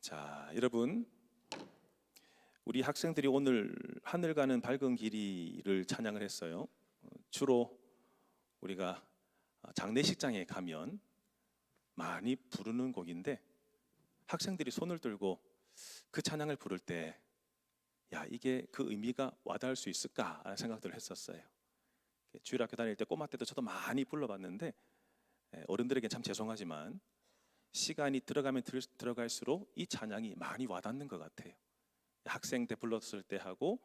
자, 여러분, 우리 학생들이 오늘 하늘 가는 밝은 길이를 찬양을 했어요. 주로 우리가 장례식장에 가면 많이 부르는 곡인데, 학생들이 손을 들고 그 찬양을 부를 때, 야, 이게 그 의미가 와닿을 수 있을까 하는 생각들을 했었어요. 주일학교 다닐 때 꼬마 때도 저도 많이 불러봤는데, 어른들에게 참 죄송하지만 시간이 들어가면 들어갈수록 이 찬양이 많이 와닿는 것 같아요. 학생 때 불렀을 때 하고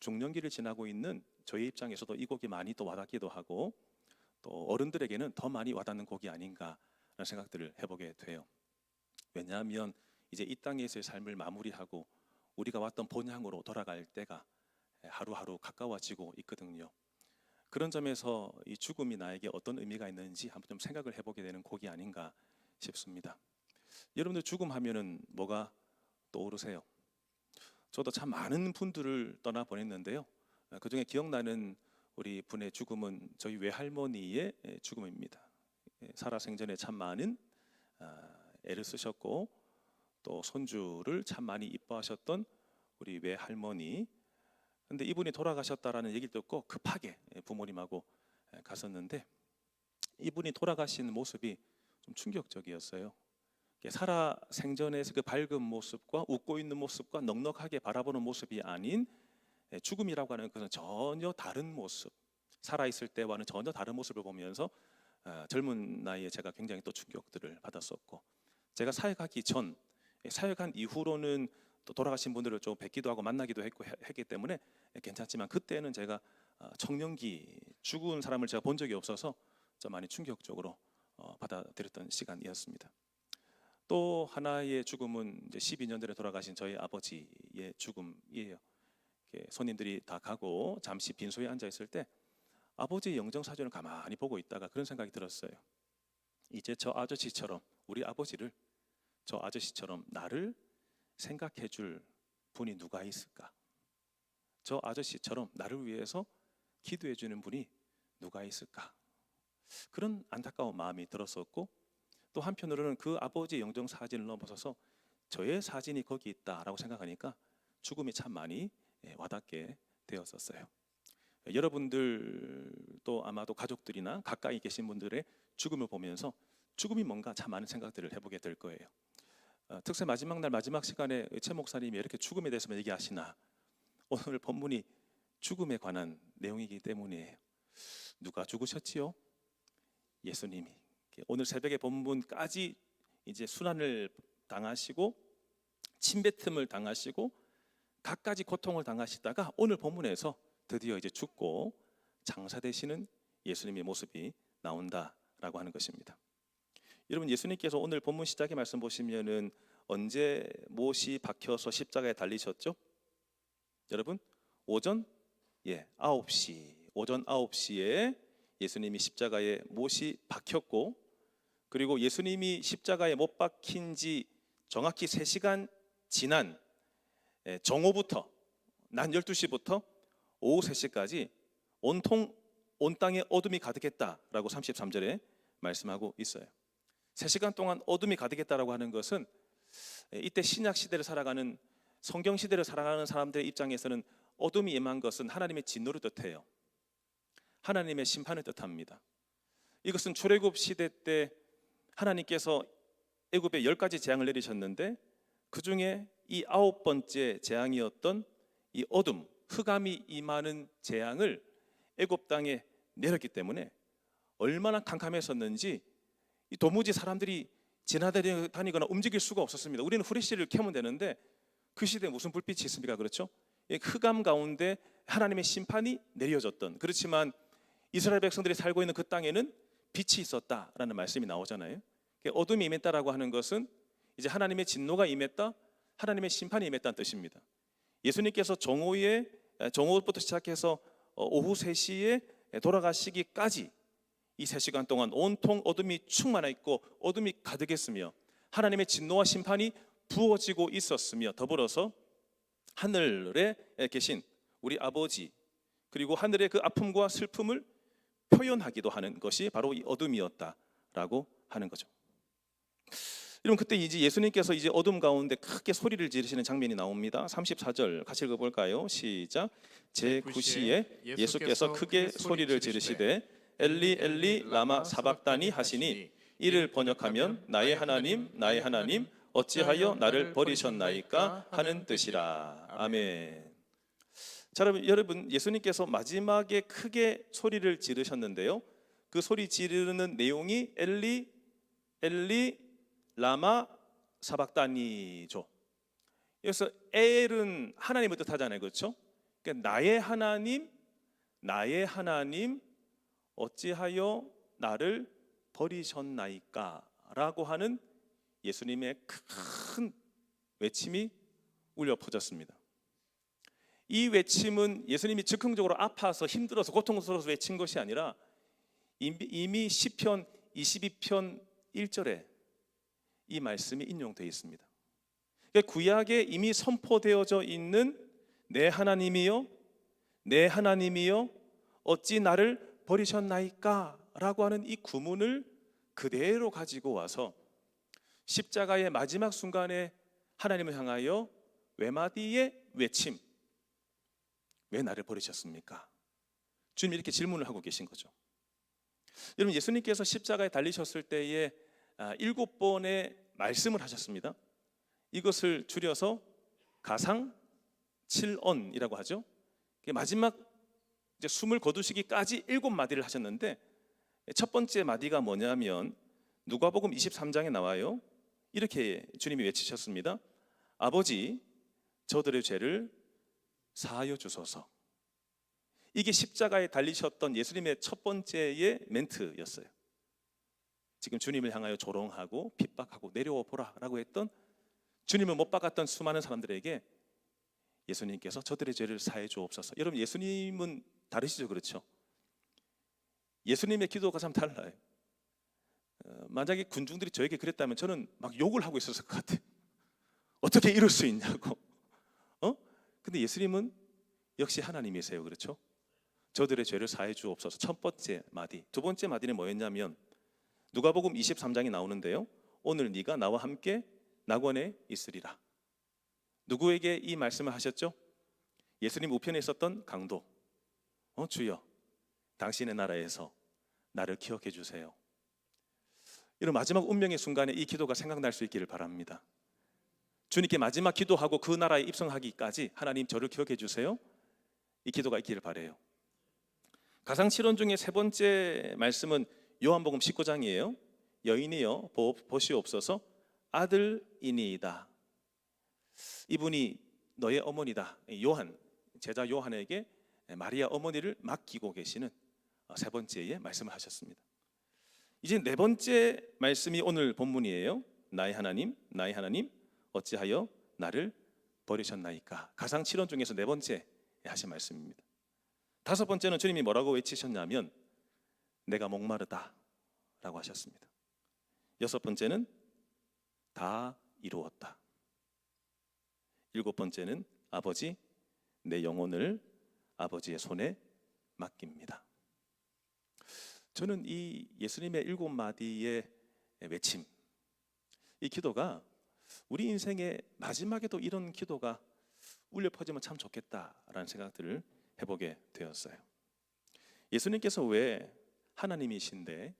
중년기를 지나고 있는 저희 입장에서도 이 곡이 많이 또 와닿기도 하고, 또 어른들에게는 더 많이 와닿는 곡이 아닌가 라는 생각들을 해보게 돼요. 왜냐하면 이제 이 땅에서의 삶을 마무리하고 우리가 왔던 본향으로 돌아갈 때가 하루하루 가까워지고 있거든요. 그런 점에서 이 죽음이 나에게 어떤 의미가 있는지 한번 좀 생각을 해보게 되는 곡이 아닌가 싶습니다. 여러분들 죽음 하면은 뭐가 떠오르세요? 저도 참 많은 분들을 떠나 보냈는데요. 그 중에 기억나는 우리 분의 죽음은 저희 외할머니의 죽음입니다. 살아생전에 참 많은 애를 쓰셨고 또 손주를 참 많이 이뻐하셨던 우리 외할머니. 근데 이분이 돌아가셨다라는 얘기를 듣고 급하게 부모님하고 갔었는데, 이분이 돌아가신 모습이 좀 충격적이었어요. 살아 생전에서 그 밝은 모습과 웃고 있는 모습과 넉넉하게 바라보는 모습이 아닌 죽음이라고 하는 것은 전혀 다른 모습, 살아있을 때와는 전혀 다른 모습을 보면서 젊은 나이에 제가 굉장히 또 충격들을 받았었고, 제가 사역하기 전, 사역한 이후로는 또 돌아가신 분들을 좀 뵙기도 하고 만나기도 했기 때문에 괜찮지만, 그때는 제가 청년기 죽은 사람을 제가 본 적이 없어서 좀 많이 충격적으로 받아들였던 시간이었습니다. 또 하나의 죽음은 이제 12년 전에 돌아가신 저희 아버지의 죽음이에요. 손님들이 다 가고 잠시 빈소에 앉아 있을 때 아버지의 영정 사진을 가만히 보고 있다가 그런 생각이 들었어요. 이제 저 아저씨처럼, 우리 아버지를 저 아저씨처럼 나를 생각해 줄 분이 누가 있을까? 저 아저씨처럼 나를 위해서 기도해 주는 분이 누가 있을까? 그런 안타까운 마음이 들었었고, 또 한편으로는 그 아버지의 영정 사진을 넘어서서 저의 사진이 거기 있다라고 생각하니까 죽음이 참 많이 와닿게 되었었어요. 여러분들도 아마도 가족들이나 가까이 계신 분들의 죽음을 보면서 죽음이 뭔가 참 많은 생각들을 해보게 될 거예요. 특세 마지막 날 마지막 시간에 최 목사님이 이렇게 죽음에 대해서 얘기하시나, 오늘 본문이 죽음에 관한 내용이기 때문이에요. 누가 죽으셨지요? 예수님이. 오늘 새벽의 본문까지 이제 순환을 당하시고 침뱉음을 당하시고 갖가지 고통을 당하시다가 오늘 본문에서 드디어 이제 죽고 장사되시는 예수님의 모습이 나온다라고 하는 것입니다. 여러분, 예수님께서 오늘 본문 시작의 말씀 보시면은 언제 못이 박혀서 십자가에 달리셨죠? 여러분, 오전 9시, 오전 9시에 예수님이 십자가에 못이 박혔고, 그리고 예수님이 십자가에 못 박힌 지 정확히 3시간 지난 정오부터, 낮 12시부터 오후 3시까지 온통 온 땅에 어둠이 가득했다라고 33절에 말씀하고 있어요. 3시간 동안 어둠이 가득했다라고 하는 것은 이때 신약 시대를 살아가는, 성경 시대를 살아가는 사람들의 입장에서는 어둠이 임한 것은 하나님의 진노를 뜻해요. 하나님의 심판을 뜻합니다. 이것은 출애굽 시대 때 하나님께서 애굽에 10가지 재앙을 내리셨는데, 그 중에 이 9번째 재앙이었던 이 어둠, 흑암이 임하는 재앙을 애굽 땅에 내렸기 때문에 얼마나 캄캄했었는지 도무지 사람들이 지나다니거나 움직일 수가 없었습니다. 우리는 후레쉬를 켜면 되는데 그 시대에 무슨 불빛이 있습니까? 그렇죠? 흑암 가운데 하나님의 심판이 내려졌던, 그렇지만 이스라엘 백성들이 살고 있는 그 땅에는 빛이 있었다라는 말씀이 나오잖아요. 어둠이 임했다라고 하는 것은 이제 하나님의 진노가 임했다, 하나님의 심판이 임했다는 뜻입니다. 예수님께서 정오부터 시작해서 오후 3시에 돌아가시기까지 이 3시간 동안 온통 어둠이 충만해 있고 어둠이 가득했으며 하나님의 진노와 심판이 부어지고 있었으며, 더불어서 하늘에 계신 우리 아버지, 그리고 하늘의 그 아픔과 슬픔을 표현하기도 하는 것이 바로 이 어둠이었다라고 하는 거죠. 여러분 그때 이제 예수님께서 이제 어둠 가운데 크게 소리를 지르시는 장면이 나옵니다. 34절 같이 읽어볼까요? 시작. 제9시에 예수께서 크게 소리를 지르시되 엘리 엘리 라마 사박다니 하시니 이를 번역하면 나의 하나님 나의 하나님 어찌하여 나를 버리셨나이까 하는 뜻이라. 아멘. 자, 여러분 예수님께서 마지막에 크게 소리를 지르셨는데요, 그 소리 지르는 내용이 엘리 엘리 라마 사박다니죠. 여기서 엘은 하나님을 뜻하잖아요, 그렇죠? 그러니까 나의 하나님 어찌하여 나를 버리셨나이까 라고 하는 예수님의 큰 외침이 울려 퍼졌습니다. 이 외침은 예수님이 즉흥적으로 아파서 힘들어서 고통스러워서 외친 것이 아니라 이미 시편 22편 1절에 이 말씀이 인용되어 있습니다. 그러니까 구약에 이미 선포되어져 있는 내 하나님이여 내 하나님이여 어찌 나를 버리셨나이까 라고 하는 이 구문을 그대로 가지고 와서 십자가의 마지막 순간에 하나님을 향하여 외마디의 외침, 왜 나를 버리셨습니까? 주님 이렇게 질문을 하고 계신 거죠. 여러분 예수님께서 십자가에 달리셨을 때에 7번의 말씀을 하셨습니다. 이것을 줄여서 가상 7언이라고 하죠. 마지막 이제 숨을 거두시기까지 7마디를 하셨는데, 첫 번째 마디가 뭐냐면 누가복음 23장에 나와요. 이렇게 주님이 외치셨습니다. 아버지 저들의 죄를 사하여 주소서. 이게 십자가에 달리셨던 예수님의 첫 번째의 멘트였어요. 지금 주님을 향하여 조롱하고 핍박하고 내려와 보라 라고 했던, 주님을 못 박았던 수많은 사람들에게 예수님께서 저들의 죄를 사해 주옵소서. 여러분 예수님은 다르시죠, 그렇죠? 예수님의 기도가 참 달라요. 만약에 군중들이 저에게 그랬다면 저는 막 욕을 하고 있었을 것 같아요. 어떻게 이럴 수 있냐고. 근데 예수님은 역시 하나님이세요, 그렇죠? 저들의 죄를 사해 주옵소서. 첫 번째 마디. 두 번째 마디는 뭐였냐면 누가복음 23장이 나오는데요, 오늘 네가 나와 함께 낙원에 있으리라. 누구에게 이 말씀을 하셨죠? 예수님 우편에 있었던 강도. 주여 당신의 나라에서 나를 기억해 주세요. 이런 마지막 운명의 순간에 이 기도가 생각날 수 있기를 바랍니다. 주님께 마지막 기도하고 그 나라에 입성하기까지 하나님 저를 기억해 주세요. 이 기도가 있기를 바라요. 가상칠언 중에 세 번째 말씀은 요한복음 19장이에요. 여인이여 보시옵소서 아들이니이다. 이분이 너의 어머니다. 요한, 제자 요한에게 마리아 어머니를 맡기고 계시는 세 번째의 말씀을 하셨습니다. 이제 네 번째 말씀이 오늘 본문이에요. 나의 하나님 어찌하여 나를 버리셨나이까. 가상칠언 중에서 네 번째 하신 말씀입니다. 다섯 번째는 주님이 뭐라고 외치셨냐면 내가 목마르다 라고 하셨습니다. 여섯 번째는 다 이루었다. 일곱 번째는 아버지 내 영혼을 아버지의 손에 맡깁니다. 저는 이 예수님의 7마디의 외침, 이 기도가 우리 인생의 마지막에도 이런 기도가 울려 퍼지면 참 좋겠다라는 생각들을 해보게 되었어요. 예수님께서 왜 하나님이신데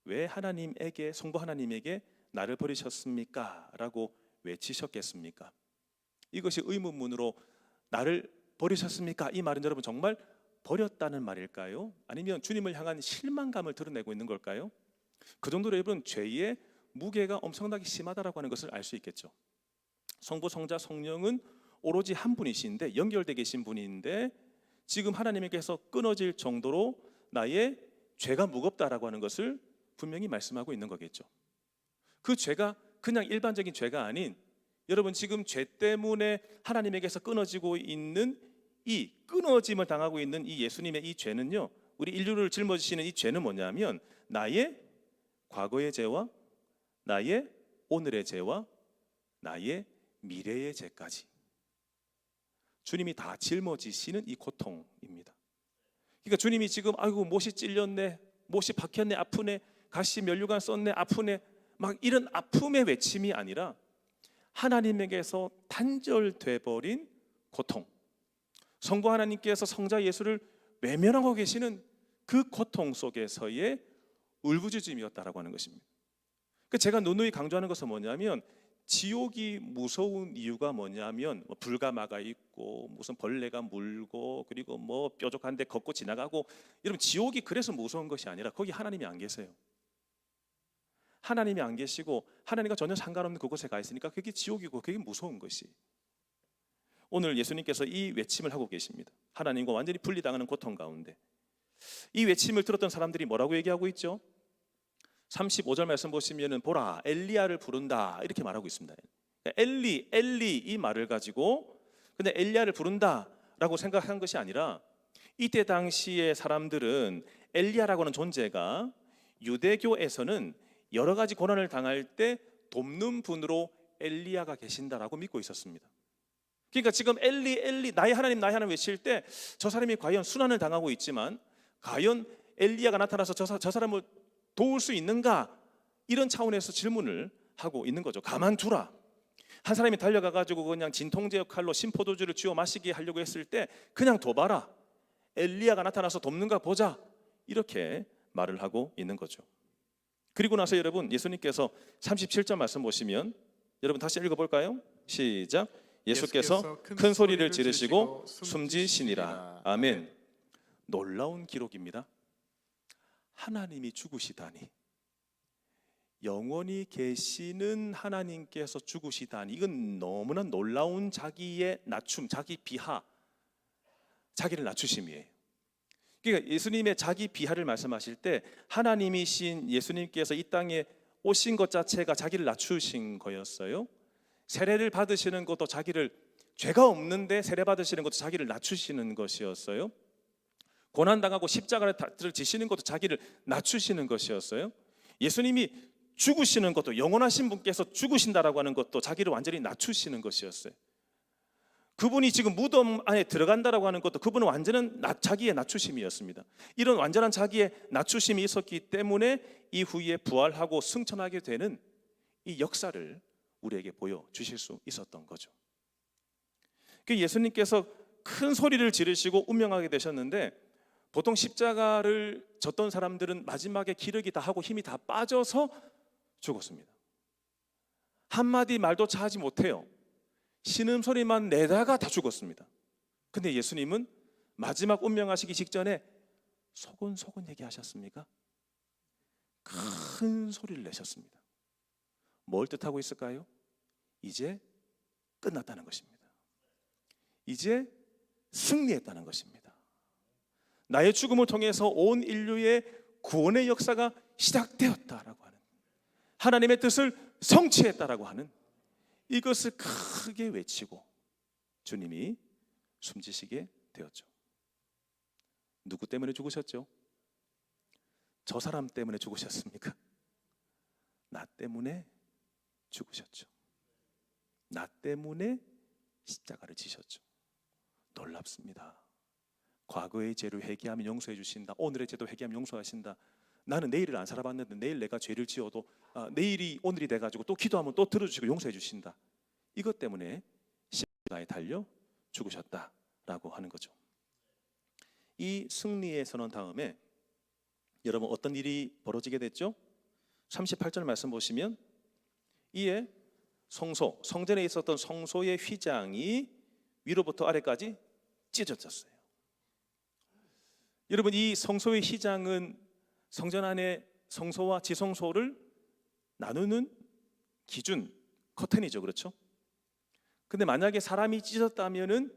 왜 하나님에게, 성부 하나님에게 나를 버리셨습니까? 라고 외치셨겠습니까? 이것이 의문문으로 나를 버리셨습니까? 이 말은 여러분 정말 버렸다는 말일까요? 아니면 주님을 향한 실망감을 드러내고 있는 걸까요? 그 정도로 여러분 죄의 무게가 엄청나게 심하다라고 하는 것을 알 수 있겠죠. 성부, 성자, 성령은 오로지 한 분이신데, 연결되어 계신 분인데 지금 하나님께서 끊어질 정도로 나의 죄가 무겁다라고 하는 것을 분명히 말씀하고 있는 거겠죠. 그 죄가 그냥 일반적인 죄가 아닌, 여러분 지금 죄 때문에 하나님에게서 끊어지고 있는 이 끊어짐을 당하고 있는 이 예수님의 이 죄는요, 우리 인류를 짊어지시는 이 죄는 뭐냐면 나의 과거의 죄와 나의 오늘의 죄와 나의 미래의 죄까지 주님이 다 짊어지시는 이 고통입니다. 그러니까 주님이 지금 아이고 못이 찔렸네, 못이 박혔네, 아프네, 가시 면류관 썼네, 아프네, 막 이런 아픔의 외침이 아니라 하나님에게서 단절돼 버린 고통, 성부 하나님께서 성자 예수를 외면하고 계시는 그 고통 속에서의 울부짖음이었다라고 하는 것입니다. 제가 누누이 강조하는 것은 뭐냐면, 지옥이 무서운 이유가 뭐냐면 불가 막아 있고 무슨 벌레가 물고 그리고 뭐 뾰족한데 걷고 지나가고, 여러분 지옥이 그래서 무서운 것이 아니라 거기 하나님이 안 계세요. 하나님이 안 계시고 하나님과 전혀 상관없는 그곳에 가 있으니까 그게 지옥이고 그게 무서운 것이. 오늘 예수님께서 이 외침을 하고 계십니다. 하나님과 완전히 분리당하는 고통 가운데 이 외침을 들었던 사람들이 뭐라고 얘기하고 있죠? 35절 말씀 보시면은 보라 엘리야를 부른다 이렇게 말하고 있습니다. 엘리 엘리 이 말을 가지고 근데 엘리야를 부른다라고 생각한 것이 아니라, 이때 당시의 사람들은 엘리야라고 하는 존재가 유대교에서는 여러 가지 고난을 당할 때 돕는 분으로 엘리야가 계신다라고 믿고 있었습니다. 그러니까 지금 엘리 엘리 나의 하나님 외칠 때 저 사람이 과연 순환을 당하고 있지만 과연 엘리야가 나타나서 저 사람을 도울 수 있는가, 이런 차원에서 질문을 하고 있는 거죠. 가만두라. 한 사람이 달려가 가지고 그냥 진통제 역할로 신포도주를 쥐어 마시게 하려고 했을 때 그냥 둬봐라, 엘리야가 나타나서 돕는가 보자, 이렇게 말을 하고 있는 거죠. 그리고 나서 여러분 예수님께서 37절 말씀 보시면, 여러분 다시 읽어볼까요? 시작. 예수께서 큰 소리를 지르시고 숨지시니라. 아멘. 놀라운 기록입니다. 하나님이 죽으시다니, 영원히 계시는 하나님께서 죽으시다니, 이건 너무나 놀라운 자기의 낮춤, 자기 비하, 자기를 낮추심이에요. 그러니까 예수님의 자기 비하를 말씀하실 때 하나님이신 예수님께서 이 땅에 오신 것 자체가 자기를 낮추신 거였어요. 세례를 받으시는 것도 자기를, 죄가 없는데 세례 받으시는 것도 자기를 낮추시는 것이었어요. 고난당하고 십자가를 지시는 것도 자기를 낮추시는 것이었어요. 예수님이 죽으시는 것도, 영원하신 분께서 죽으신다라고 하는 것도 자기를 완전히 낮추시는 것이었어요. 그분이 지금 무덤 안에 들어간다라고 하는 것도 그분은 완전한 자기의 낮추심이었습니다. 이런 완전한 자기의 낮추심이 있었기 때문에 이후에 부활하고 승천하게 되는 이 역사를 우리에게 보여주실 수 있었던 거죠. 예수님께서 큰 소리를 지르시고 운명하게 되셨는데, 보통 십자가를 졌던 사람들은 마지막에 기력이 다 하고 힘이 다 빠져서 죽었습니다. 한마디 말조차 하지 못해요. 신음소리만 내다가 다 죽었습니다. 근데 예수님은 마지막 운명하시기 직전에 소곤소곤 얘기하셨습니까? 큰 소리를 내셨습니다. 뭘 뜻하고 있을까요? 이제 끝났다는 것입니다. 이제 승리했다는 것입니다. 나의 죽음을 통해서 온 인류의 구원의 역사가 시작되었다라고 하는, 하나님의 뜻을 성취했다라고 하는 이것을 크게 외치고 주님이 숨지시게 되었죠. 누구 때문에 죽으셨죠? 저 사람 때문에 죽으셨습니까? 나 때문에 죽으셨죠. 나 때문에 십자가를 지셨죠. 놀랍습니다. 과거의 죄를 회개하면 용서해 주신다. 오늘의 죄도 회개하면 용서하신다. 나는 내일을 안 살아봤는데 내일 내가 죄를 지어도 내일이 오늘이 돼가지고 또 기도하면 또 들어주시고 용서해 주신다. 이것 때문에 십자가에 달려 죽으셨다라고 하는 거죠. 이 승리의 선언 다음에 여러분 어떤 일이 벌어지게 됐죠? 38절 말씀 보시면, 이에 성전에 있었던 성소의 휘장이 위로부터 아래까지 찢어졌어요. 여러분 이 성소의 휘장은 성전 안에 성소와 지성소를 나누는 기준, 커튼이죠. 그렇죠? 근데 만약에 사람이 찢었다면은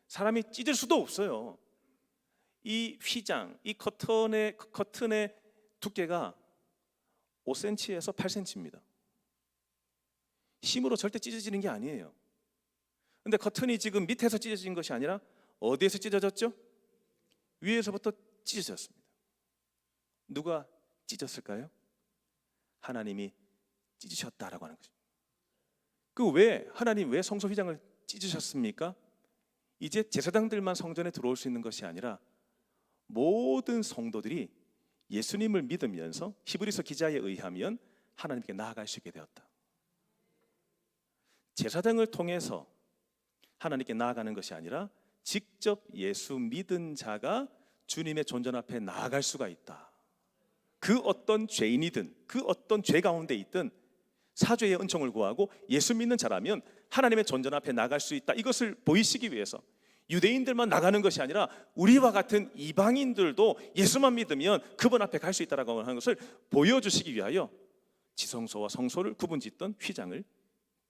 사람이 찢을 수도 없어요. 이 휘장, 이 커튼의 두께가 5cm에서 8cm입니다. 힘으로 절대 찢어지는 게 아니에요. 근데 커튼이 지금 밑에서 찢어진 것이 아니라 어디에서 찢어졌죠? 위에서부터 찢어졌습니다. 누가 찢었을까요? 하나님이 찢으셨다라고 하는 거죠. 하나님 왜 성소 휘장을 찢으셨습니까? 이제 제사장들만 성전에 들어올 수 있는 것이 아니라 모든 성도들이 예수님을 믿으면서, 히브리서 기자에 의하면 하나님께 나아갈 수 있게 되었다. 제사 등을 통해서 하나님께 나아가는 것이 아니라 직접 예수 믿은 자가 주님의 존전 앞에 나아갈 수가 있다. 그 어떤 죄인이든 그 어떤 죄 가운데 있든 사죄의 은총을 구하고 예수 믿는 자라면 하나님의 존전 앞에 나갈 수 있다. 이것을 보이시기 위해서 유대인들만 나가는 것이 아니라 우리와 같은 이방인들도 예수만 믿으면 그분 앞에 갈 수 있다라고 하는 것을 보여주시기 위하여 지성소와 성소를 구분짓던 휘장을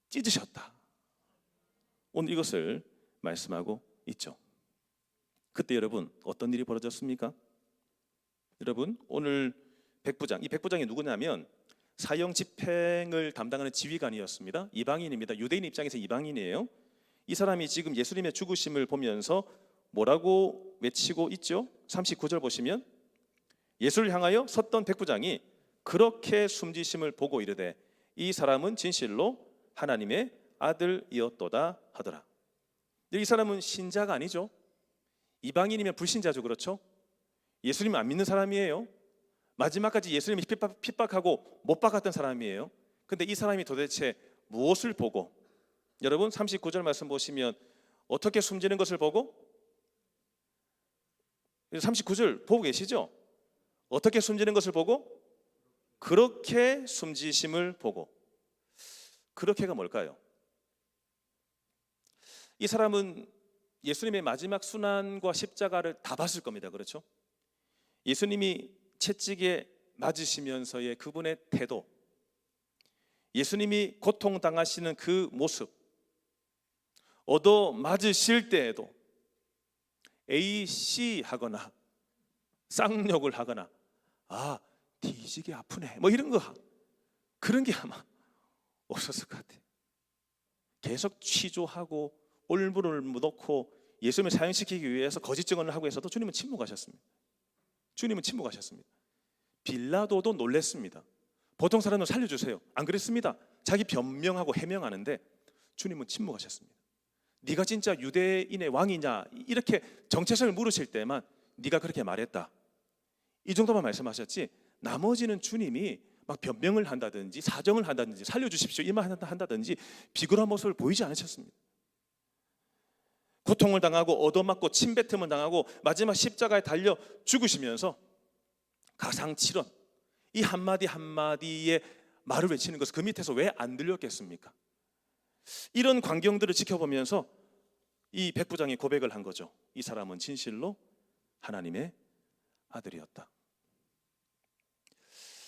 찢으셨다. 오늘 이것을 말씀하고 있죠. 그때 여러분 어떤 일이 벌어졌습니까? 여러분 오늘 백부장, 이 백부장이 누구냐면 사형 집행을 담당하는 지휘관이었습니다. 이방인입니다. 유대인 입장에서 이방인이에요. 이 사람이 지금 예수님의 죽으심을 보면서 뭐라고 외치고 있죠? 39절 보시면 예수를 향하여 섰던 백부장이 그렇게 숨지심을 보고 이르되 이 사람은 진실로 하나님의 아들이었도다 하더라. 이 사람은 신자가 아니죠. 이방인이면 불신자죠. 그렇죠? 예수님 안 믿는 사람이에요. 마지막까지 예수님이 핍박하고 못 박았던 사람이에요. 근데 이 사람이 도대체 무엇을 보고, 여러분 39절 말씀 보시면 어떻게 숨지는 것을 보고, 39절 보고 계시죠? 어떻게 숨지는 것을 보고 그렇게 숨지심을 보고. 그렇게가 뭘까요? 이 사람은 예수님의 마지막 순환과 십자가를 다 봤을 겁니다. 그렇죠? 예수님이 채찍에 맞으시면서의 그분의 태도, 예수님이 고통당하시는 그 모습, 얻어 맞으실 때에도 AC 하거나 쌍욕을 하거나 뒤지게 아프네 뭐 이런 거, 그런 게 아마 없었을 것 같아요. 계속 취조하고 올무를 묻었고 예수님을 사형시키기 위해서 거짓 증언을 하고 해서도 주님은 침묵하셨습니다. 주님은 침묵하셨습니다. 빌라도도 놀랬습니다. 보통 사람은 살려주세요, 안 그랬습니다. 자기 변명하고 해명하는데 주님은 침묵하셨습니다. 네가 진짜 유대인의 왕이냐 이렇게 정체성을 물으실 때만 네가 그렇게 말했다, 이 정도만 말씀하셨지 나머지는 주님이 막 변명을 한다든지 사정을 한다든지 살려주십시오 이만 한다든지 비굴한 모습을 보이지 않으셨습니다. 고통을 당하고 얻어맞고 침뱉음을 당하고 마지막 십자가에 달려 죽으시면서 가상칠언, 이 한마디 한마디의 말을 외치는 것을 그 밑에서 왜 안 들렸겠습니까? 이런 광경들을 지켜보면서 이 백부장이 고백을 한 거죠. 이 사람은 진실로 하나님의 아들이었다.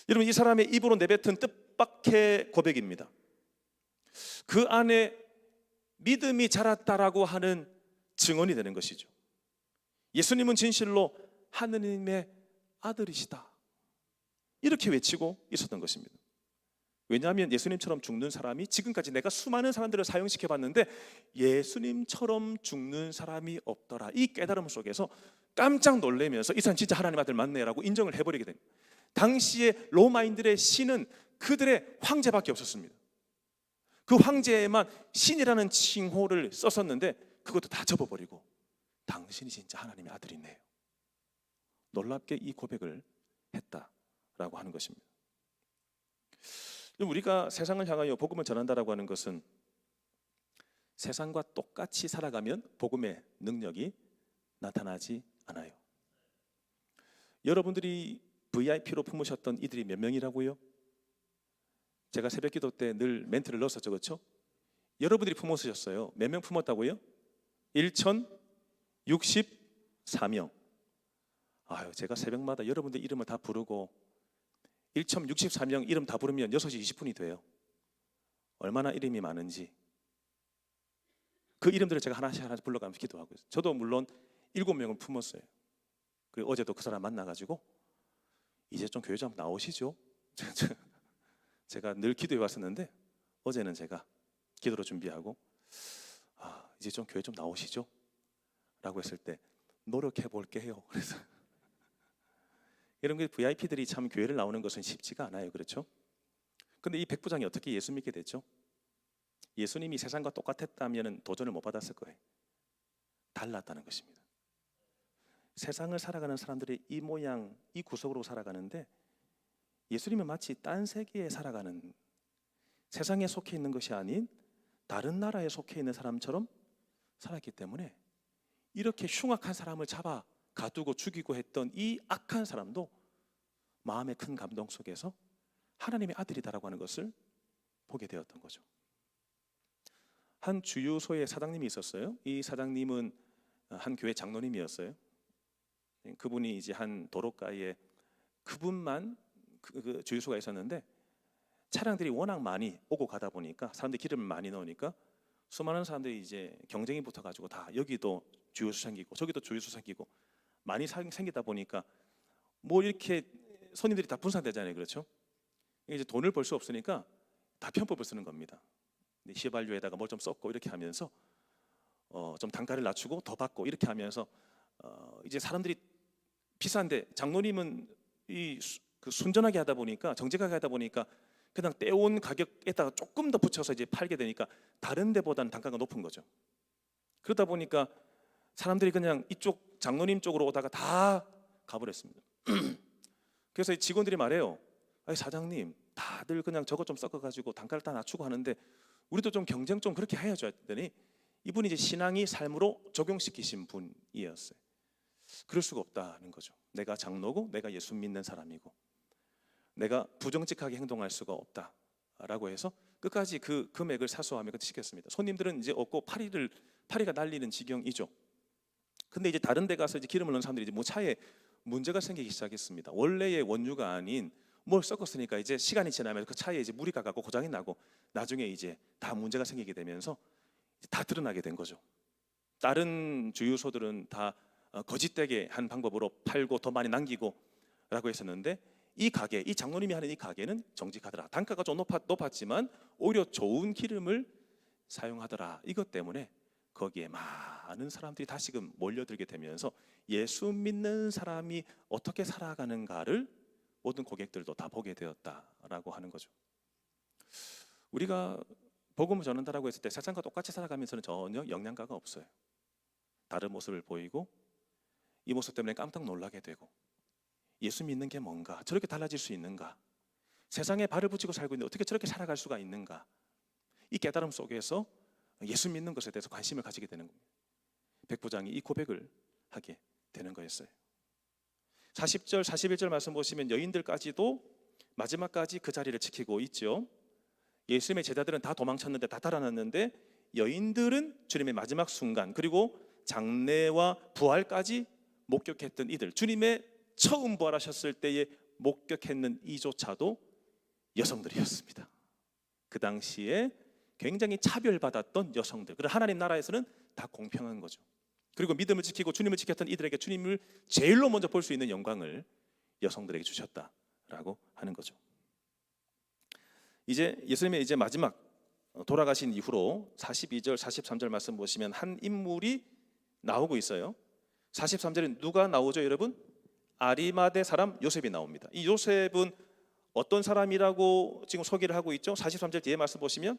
여러분, 이 사람의 입으로 내뱉은 뜻밖의 고백입니다. 그 안에 믿음이 자랐다라고 하는 증언이 되는 것이죠. 예수님은 진실로 하느님의 아들이시다, 이렇게 외치고 있었던 것입니다. 왜냐하면 예수님처럼 죽는 사람이 지금까지 내가 수많은 사람들을 사형시켜봤는데 예수님처럼 죽는 사람이 없더라, 이 깨달음 속에서 깜짝 놀라면서 이 사람 진짜 하나님 아들 맞네라고 인정을 해버리게 됩니다. 당시에 로마인들의 신은 그들의 황제밖에 없었습니다. 그 황제에만 신이라는 칭호를 썼었는데 그것도 다 접어버리고 당신이 진짜 하나님의 아들이네요, 놀랍게 이 고백을 했다라고 하는 것입니다. 우리가 세상을 향하여 복음을 전한다라고 하는 것은 세상과 똑같이 살아가면 복음의 능력이 나타나지 않아요. 여러분들이 VIP로 품으셨던 이들이 몇 명이라고요? 제가 새벽기도 때 늘 멘트를 넣었었죠, 그렇죠? 여러분들이 품으셨어요. 몇 명 품었다고요? 1064명. 제가 새벽마다 여러분들 이름을 다 부르고 1064명 이름 다 부르면 6시 20분이 돼요. 얼마나 이름이 많은지. 그 이름들을 제가 하나씩 불러가면서 기도하고 있어요. 저도 물론 7명을 품었어요. 그리고 어제도 그 사람 만나가지고 이제 좀 교회 좀 나오시죠? 제가 늘 기도해 왔었는데 어제는 제가 기도로 준비하고 이제 좀 교회 좀 나오시죠? 라고 했을 때 노력해 볼게요. 그래서 이런 게 VIP들이 참 교회를 나오는 것은 쉽지가 않아요, 그렇죠? 근데 이 백부장이 어떻게 예수 믿게 됐죠? 예수님이 세상과 똑같았다면 도전을 못 받았을 거예요. 달랐다는 것입니다. 세상을 살아가는 사람들이 이 모양, 이 구석으로 살아가는데 예수님은 마치 딴 세계에 살아가는, 세상에 속해 있는 것이 아닌 다른 나라에 속해 있는 사람처럼 살았기 때문에 이렇게 흉악한 사람을 잡아 가두고 죽이고 했던 이 악한 사람도 마음의 큰 감동 속에서 하나님의 아들이다라고 하는 것을 보게 되었던 거죠. 한 주유소의 사장님이 있었어요. 이 사장님은 한 교회 장로님이었어요. 그분이 이제 한 도로가에 그분만 그 주유소가 있었는데, 차량들이 워낙 많이 오고 가다 보니까, 사람들이 기름을 많이 넣으니까 수많은 사람들이 이제 경쟁이 붙어가지고 다 여기도 주유소 생기고 저기도 주유소 생기고 많이 생기다 보니까 뭐 이렇게 손님들이 다 분산되잖아요. 그렇죠? 이제 돈을 벌 수 없으니까 다 편법을 쓰는 겁니다. 휘발유에다가 뭘 좀 섞고 이렇게 하면서 좀 단가를 낮추고 더 받고 이렇게 하면서 이제 사람들이 비싼데, 장로님은 그 순전하게 하다 보니까, 정직하게 하다 보니까 그냥 떼온 가격에다가 조금 더 붙여서 이제 팔게 되니까 다른 데보다는 단가가 높은 거죠. 그러다 보니까 사람들이 그냥 이쪽 장로님 쪽으로 오다가 다 가버렸습니다. 그래서 직원들이 말해요. 아니, 사장님, 다들 그냥 저거 좀 섞어가지고 단가를 다 낮추고 하는데 우리도 좀 경쟁 좀 그렇게 해야죠 했더니, 이분이 이제 신앙이 삶으로 적용시키신 분이었어요. 그럴 수가 없다는 거죠. 내가 장로고 내가 예수 믿는 사람이고 내가 부정직하게 행동할 수가 없다라고 해서 끝까지 그 금액을 사수하며 시켰습니다. 손님들은 이제 없고 파리가 날리는 지경이죠. 근데 이제 다른 데 가서 이제 기름을 넣은 사람들이 이제 뭐 차에 문제가 생기기 시작했습니다. 원래의 원유가 아닌 뭘 섞었으니까 이제 시간이 지나면 그 차에 이제 물이 가고 고장이 나고 나중에 이제 다 문제가 생기게 되면서 다 드러나게 된 거죠. 다른 주유소들은 다 거짓되게 한 방법으로 팔고 더 많이 남기고 라고 했었는데, 이 가게, 이 장로님이 하는 이 가게는 정직하더라. 단가가 좀 높았지만 오히려 좋은 기름을 사용하더라. 이것 때문에 거기에 많은 사람들이 다시금 몰려들게 되면서 예수 믿는 사람이 어떻게 살아가는가를 모든 고객들도 다 보게 되었다라고 하는 거죠. 우리가 복음을 전한다라고 했을 때 세상과 똑같이 살아가면서는 전혀 영향가가 없어요. 다른 모습을 보이고 이 모습 때문에 깜짝 놀라게 되고, 예수 믿는 게 뭔가, 저렇게 달라질 수 있는가, 세상에 발을 붙이고 살고 있는데 어떻게 저렇게 살아갈 수가 있는가, 이 깨달음 속에서 예수 믿는 것에 대해서 관심을 가지게 되는 겁니다. 백부장이 이 고백을 하게 되는 거였어요. 40절, 41절 말씀 보시면 여인들까지도 마지막까지 그 자리를 지키고 있죠. 예수님의 제자들은 다 도망쳤는데, 다 달아났는데 여인들은 주님의 마지막 순간, 그리고 장례와 부활까지 목격했던 이들, 주님의 처음 부활하셨을 때에 목격했는 이조차도 여성들이었습니다. 그 당시에 굉장히 차별받았던 여성들. 그리고 하나님 나라에서는 다 공평한 거죠. 그리고 믿음을 지키고 주님을 지켰던 이들에게 주님을 제일로 먼저 볼 수 있는 영광을 여성들에게 주셨다라고 하는 거죠. 이제 예수님의 이제 마지막 돌아가신 이후로 42절, 43절 말씀 보시면 한 인물이 나오고 있어요. 43절에 누가 나오죠, 여러분? 아리마대 사람 요셉이 나옵니다. 이 요셉은 어떤 사람이라고 지금 소개를 하고 있죠? 43절 뒤에 말씀 보시면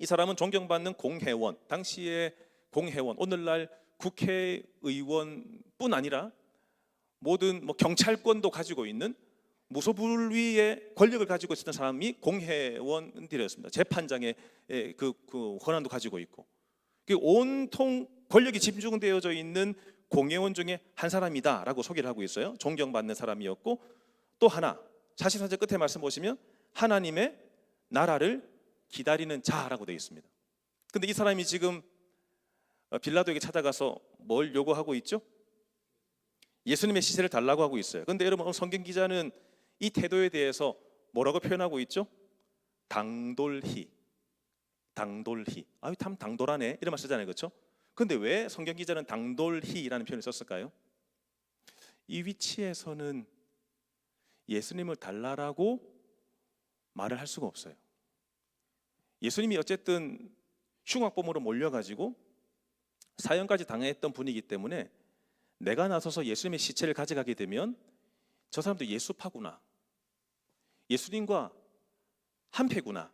이 사람은 존경받는 공회원, 당시의 공회원, 오늘날 국회의원뿐 아니라 모든 경찰권도 가지고 있는 무소불위의 권력을 가지고 있었던 사람이 공회원들이었습니다. 재판장의 그 권한도 가지고 있고, 온통 권력이 집중되어져 있는 공회원 중에 한 사람이다라고 소개를 하고 있어요. 존경받는 사람이었고, 또 하나 44절 끝에 말씀 보시면 하나님의 나라를 기다리는 자라고 되어 있습니다. 근데 이 사람이 지금 빌라도에게 찾아가서 뭘 요구하고 있죠? 예수님의 시체를 달라고 하고 있어요. 근데 여러분, 성경 기자는 이 태도에 대해서 뭐라고 표현하고 있죠? 당돌히. 아유, 참 당돌하네, 이런 말 쓰잖아요, 그렇죠? 근데 왜 성경 기자는 당돌히라는 표현을 썼을까요? 이 위치에서는 예수님을 달라라고 말을 할 수가 없어요. 예수님이 어쨌든 흉악범으로 몰려가지고 사형까지 당했던 분이기 때문에 내가 나서서 예수님의 시체를 가져가게 되면 저 사람도 예수파구나, 예수님과 한패구나,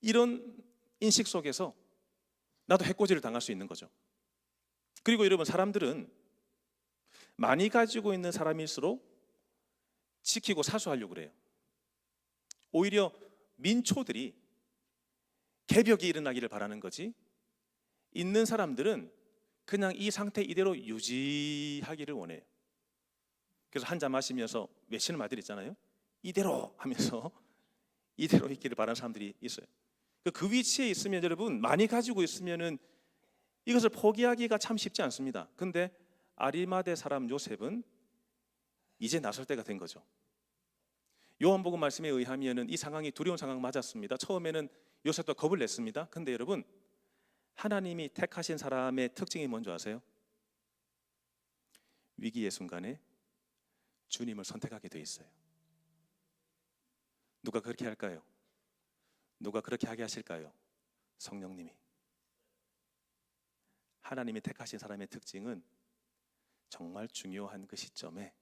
이런 인식 속에서 나도 해코지를 당할 수 있는 거죠. 그리고 여러분, 사람들은 많이 가지고 있는 사람일수록 지키고 사수하려고 그래요. 오히려 민초들이 개벽이 일어나기를 바라는 거지, 있는 사람들은 그냥 이 상태 이대로 유지하기를 원해요. 그래서 한 잔 마시면서 외치는 말들 있잖아요. 이대로 하면서 이대로 있기를 바라는 사람들이 있어요. 그 위치에 있으면 여러분, 많이 가지고 있으면은 이것을 포기하기가 참 쉽지 않습니다. 근데 아리마대 사람 요셉은 이제 나설 때가 된 거죠. 요한복음 말씀에 의하면은 이 상황이 두려운 상황 맞았습니다. 처음에는 요셉도 겁을 냈습니다. 근데 여러분, 하나님이 택하신 사람의 특징이 뭔지 아세요? 위기의 순간에 주님을 선택하게 돼 있어요. 누가 그렇게 할까요? 누가 그렇게 하게 하실까요? 성령님이. 하나님이 택하신 사람의 특징은 정말 중요한 그 시점에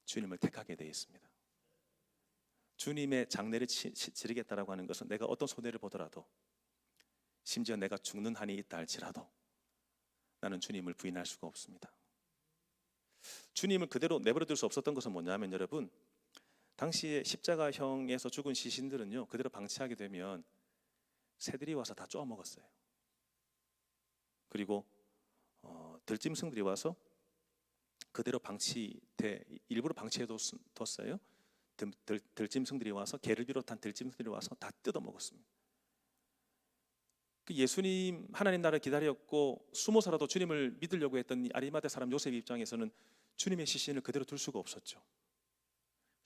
주님을 택하게 되어 있습니다. 주님의 장례를 치르겠다라고 하는 것은 내가 어떤 손해를 보더라도, 심지어 내가 죽는 한이 있다 할지라도 나는 주님을 부인할 수가 없습니다. 주님을 그대로 내버려 둘 수 없었던 것은 뭐냐면, 여러분, 당시에 십자가형에서 죽은 시신들은요, 그대로 방치하게 되면 새들이 와서 다 쪼아 먹었어요. 그리고 들짐승들이 와서 그대로 일부러 방치해 뒀어요. 들짐승들이 와서, 개를 비롯한 들짐승들이 와서 다 뜯어 먹었습니다. 그 예수님, 하나님 나라를 기다렸고 숨어서라도 주님을 믿으려고 했던 이 아리마대 사람 요셉 입장에서는 주님의 시신을 그대로 둘 수가 없었죠.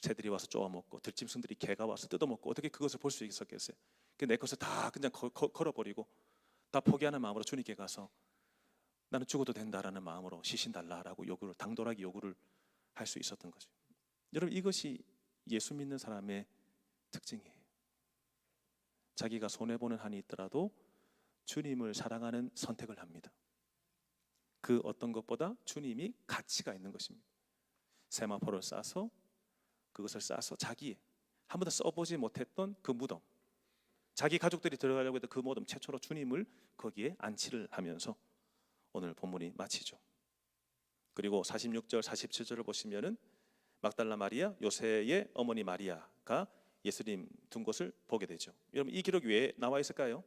새들이 와서 쪼아먹고 들짐승들이, 개가 와서 뜯어먹고, 어떻게 그것을 볼 수 있었겠어요? 내 것을 다 그냥 걸어버리고 다 포기하는 마음으로 주님께 가서 나는 죽어도 된다라는 마음으로 시신 달라라고 당돌하게 요구를 할 수 있었던 거죠. 여러분, 이것이 예수 믿는 사람의 특징이에요. 자기가 손해보는 한이 있더라도 주님을 사랑하는 선택을 합니다. 그 어떤 것보다 주님이 가치가 있는 것입니다. 세마포를 싸서, 그것을 싸서 자기 한 번도 써보지 못했던 그 무덤, 자기 가족들이 들어가려고 했던 그 무덤 최초로 주님을 거기에 안치를 하면서 오늘 본문이 마치죠. 그리고 46절 47절을 보시면은 막달라 마리아, 요새의 어머니 마리아가 예수님 둔 곳을 보게 되죠. 여러분, 이 기록이 왜 나와 있을까요?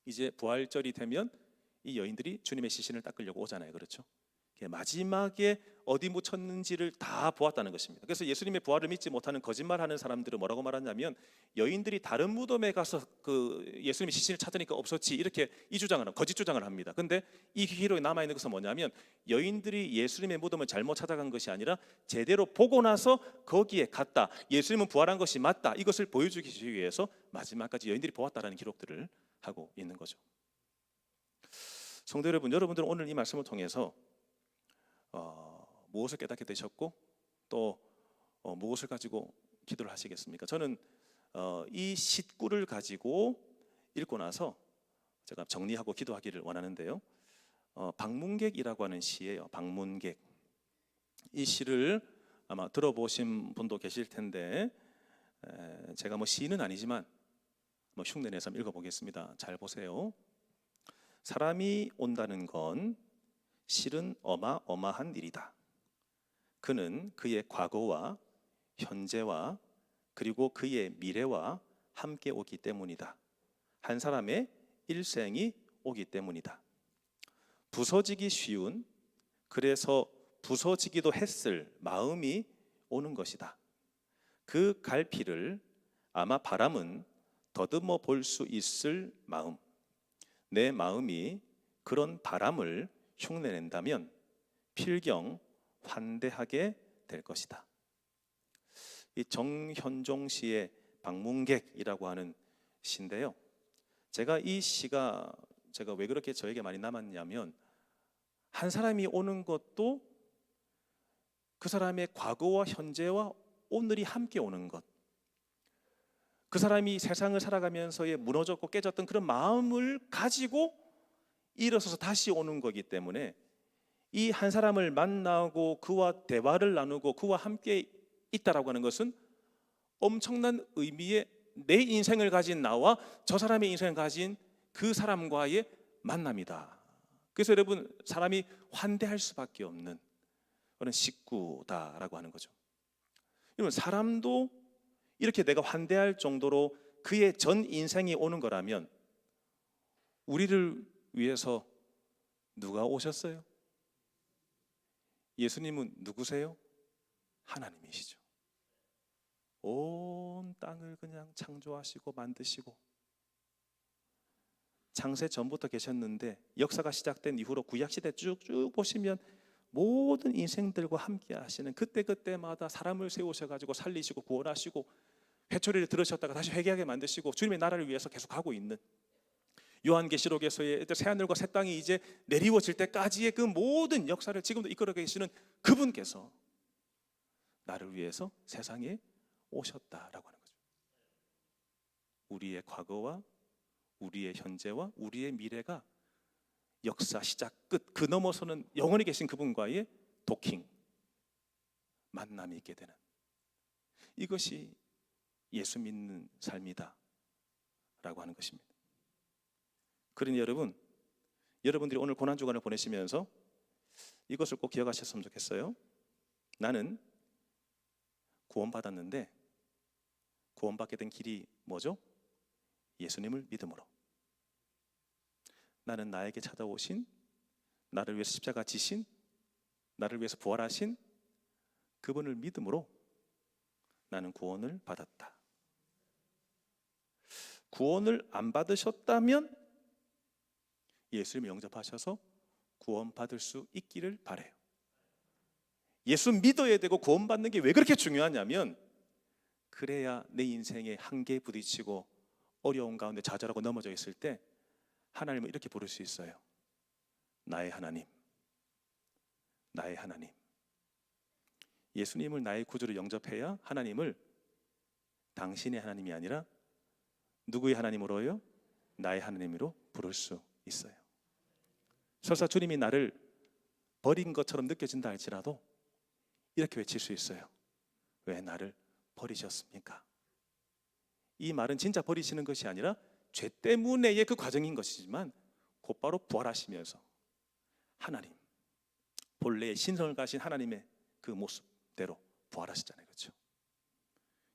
이제 부활절이 되면 이 여인들이 주님의 시신을 닦으려고 오잖아요. 그렇죠? 마지막에 어디 묻혔는지를 다 보았다는 것입니다. 그래서 예수님의 부활을 믿지 못하는 거짓말하는 사람들은 뭐라고 말하냐면, 여인들이 다른 무덤에 가서 그 예수님의 시신을 찾으니까 없었지, 이렇게 이 주장을, 거짓 주장을 합니다. 근데 이 기록에 남아있는 것은 뭐냐면, 여인들이 예수님의 무덤을 잘못 찾아간 것이 아니라 제대로 보고 나서 거기에 갔다, 예수님은 부활한 것이 맞다, 이것을 보여주기 위해서 마지막까지 여인들이 보았다라는 기록들을 하고 있는 거죠. 성도 여러분, 여러분들은 오늘 이 말씀을 통해서 무엇을 깨닫게 되셨고, 또 무엇을 가지고 기도를 하시겠습니까? 저는 이 식구를 가지고 읽고 나서 제가 정리하고 기도하기를 원하는데요. 방문객이라고 하는 시예요. 방문객. 이 시를 아마 들어보신 분도 계실 텐데, 제가 시인은 아니지만 흉내내서 한번 읽어보겠습니다. 잘 보세요. 사람이 온다는 건 실은 어마어마한 일이다. 그는 그의 과거와 현재와 그리고 그의 미래와 함께 오기 때문이다. 한 사람의 일생이 오기 때문이다. 부서지기 쉬운, 그래서 부서지기도 했을 마음이 오는 것이다. 그 갈피를 아마 바람은 더듬어 볼 수 있을 마음, 내 마음이 그런 바람을 흉내낸다면 필경 환대하게 될 것이다. 이 정현종 씨의 방문객이라고 하는 시인데요. 제가 이 시가 왜 그렇게 저에게 많이 남았냐면, 한 사람이 오는 것도 그 사람의 과거와 현재와 오늘이 함께 오는 것, 그 사람이 세상을 살아가면서의 무너졌고 깨졌던 그런 마음을 가지고 일어서서 다시 오는 거기 때문에, 이 한 사람을 만나고 그와 대화를 나누고 그와 함께 있다라고 하는 것은 엄청난 의미의 내 인생을 가진 나와 저 사람의 인생을 가진 그 사람과의 만남이다. 그래서 여러분, 사람이 환대할 수밖에 없는 그런 식구다라고 하는 거죠. 여러분, 사람도 이렇게 내가 환대할 정도로 그의 전 인생이 오는 거라면 우리를 위해서 누가 오셨어요? 예수님은 누구세요? 하나님이시죠. 온 땅을 그냥 창조하시고 만드시고 창세 전부터 계셨는데 역사가 시작된 이후로 구약시대 쭉쭉 보시면 모든 인생들과 함께 하시는 그때그때마다 사람을 세우셔가지고 살리시고 구원하시고 회초리를 들으셨다가 다시 회개하게 만드시고 주님의 나라를 위해서 계속 가고 있는, 요한계시록에서의 새하늘과 새 땅이 이제 내리워질 때까지의 그 모든 역사를 지금도 이끌어 계시는 그분께서 나를 위해서 세상에 오셨다라고 하는 거죠. 우리의 과거와 우리의 현재와 우리의 미래가 역사 시작 끝 그 넘어서는 영원히 계신 그분과의 도킹, 만남이 있게 되는, 이것이 예수 믿는 삶이다 라고 하는 것입니다. 그러니 여러분들이 오늘 고난주간을 보내시면서 이것을 꼭 기억하셨으면 좋겠어요. 나는 구원받았는데 구원받게 된 길이 뭐죠? 예수님을 믿음으로. 나는 나에게 찾아오신, 나를 위해서 십자가 지신, 나를 위해서 부활하신 그분을 믿음으로 나는 구원을 받았다. 구원을 안 받으셨다면 예수님을 영접하셔서 구원받을 수 있기를 바라요. 예수 믿어야 되고 구원받는 게 왜 그렇게 중요하냐면, 그래야 내 인생에 한계에 부딪히고 어려운 가운데 좌절하고 넘어져 있을 때 하나님을 이렇게 부를 수 있어요. 나의 하나님, 나의 하나님. 예수님을 나의 구주로 영접해야 하나님을 당신의 하나님이 아니라 누구의 하나님으로요? 나의 하나님으로 부를 수 있어요. 설사 주님이 나를 버린 것처럼 느껴진다 할지라도 이렇게 외칠 수 있어요. 왜 나를 버리셨습니까? 이 말은 진짜 버리시는 것이 아니라 죄 때문에의 그 과정인 것이지만 곧바로 부활하시면서 하나님, 본래의 신성을 가신 하나님의 그 모습대로 부활하셨잖아요. 그렇죠?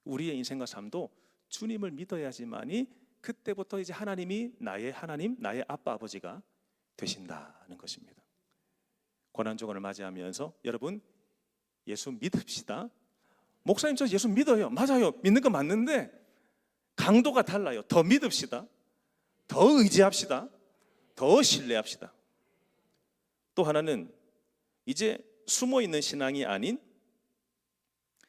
우리의 인생과 삶도 주님을 믿어야지만이 그때부터 이제 하나님이 나의 하나님, 나의 아빠 아버지가 되신다는 것입니다. 고난주간을 맞이하면서 여러분, 예수 믿읍시다. 목사님, 저 예수 믿어요. 맞아요. 믿는 거 맞는데 강도가 달라요. 더 믿읍시다. 더 의지합시다. 더 신뢰합시다. 또 하나는 이제 숨어있는 신앙이 아닌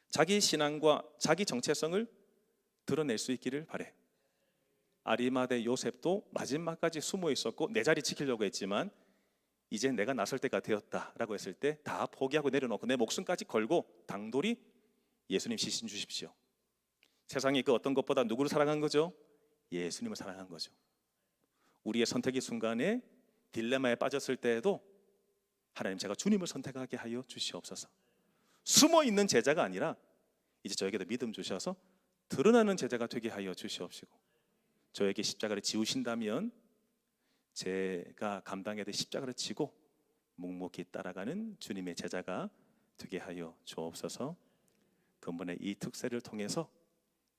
자기 신앙과 자기 정체성을 드러낼 수 있기를 바래. 아리마대 요셉도 마지막까지 숨어 있었고 내 자리 지키려고 했지만 이제 내가 나설 때가 되었다라고 했을 때 다 포기하고 내려놓고 내 목숨까지 걸고 당돌이 예수님 시신 주십시오. 세상이 그 어떤 것보다 누구를 사랑한 거죠? 예수님을 사랑한 거죠. 우리의 선택의 순간에 딜레마에 빠졌을 때에도 하나님, 제가 주님을 선택하게 하여 주시옵소서. 숨어있는 제자가 아니라 이제 저에게도 믿음 주셔서 드러나는 제자가 되게 하여 주시옵시고, 저에게 십자가를 지우신다면 제가 감당해야 될 십자가를 지고 묵묵히 따라가는 주님의 제자가 되게 하여 주옵소서. 근본의 이 특세를 통해서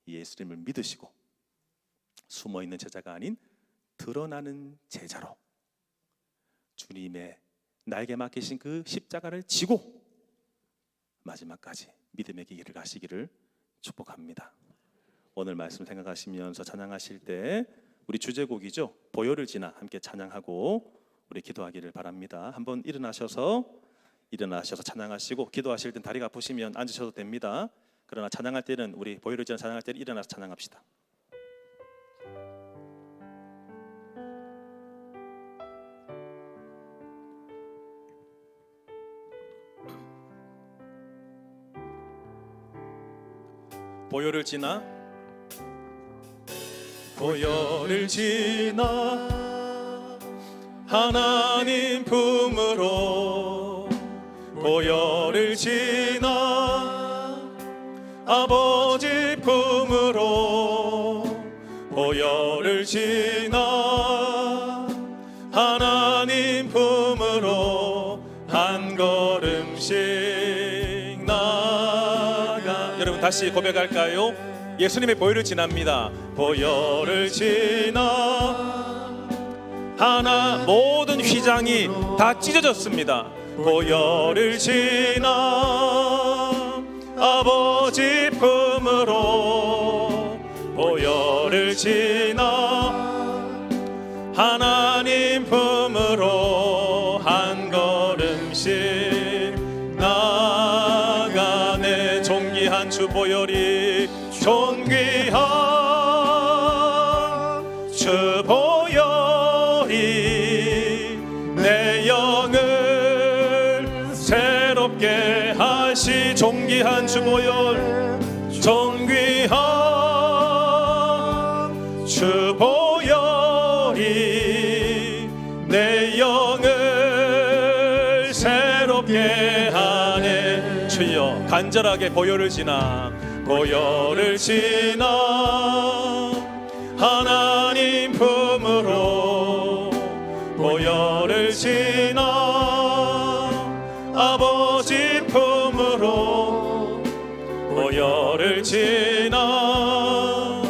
예수님을 믿으시고 숨어있는 제자가 아닌 드러나는 제자로 주님의 나에게 맡기신 그 십자가를 지고 마지막까지 믿음의 길을 가시기를 축복합니다. 오늘 말씀 생각하시면서 찬양하실 때 우리 주제곡이죠, 보혈을 지나 함께 찬양하고 우리 기도하기를 바랍니다. 한번 일어나셔서 찬양하시고, 기도하실 땐 다리가 아프시면 앉으셔도 됩니다. 그러나 찬양할 때는, 우리 보혈을 지나 찬양할 때는 일어나서 찬양합시다. 보혈을 지나, 보혈을 지나 하나님 품으로, 보혈을 지나 아버지 품으로, 보혈을 지나 하나님 품으로 한 걸음씩 나가. 여러분 다시 고백할까요? 예수님의 보혈을 지납니다. 보혈을 지나 하나 모든 휘장이 다 찢어졌습니다. 보혈을 지나 아버지 품으로 보혈을 지나 하나님 품으로 한 걸음씩 나가네. 존귀한 주 보혈이 존귀한 주 보혈이 내 영을 새롭게 하시. 존귀한 주 보혈 존귀한 주 보혈이 내 영을 새롭게 하네. 주여 간절하게 보혈을 지나 보혈을 지나 하나님 품으로 보혈을 지나 아버지 품으로 보혈을 지나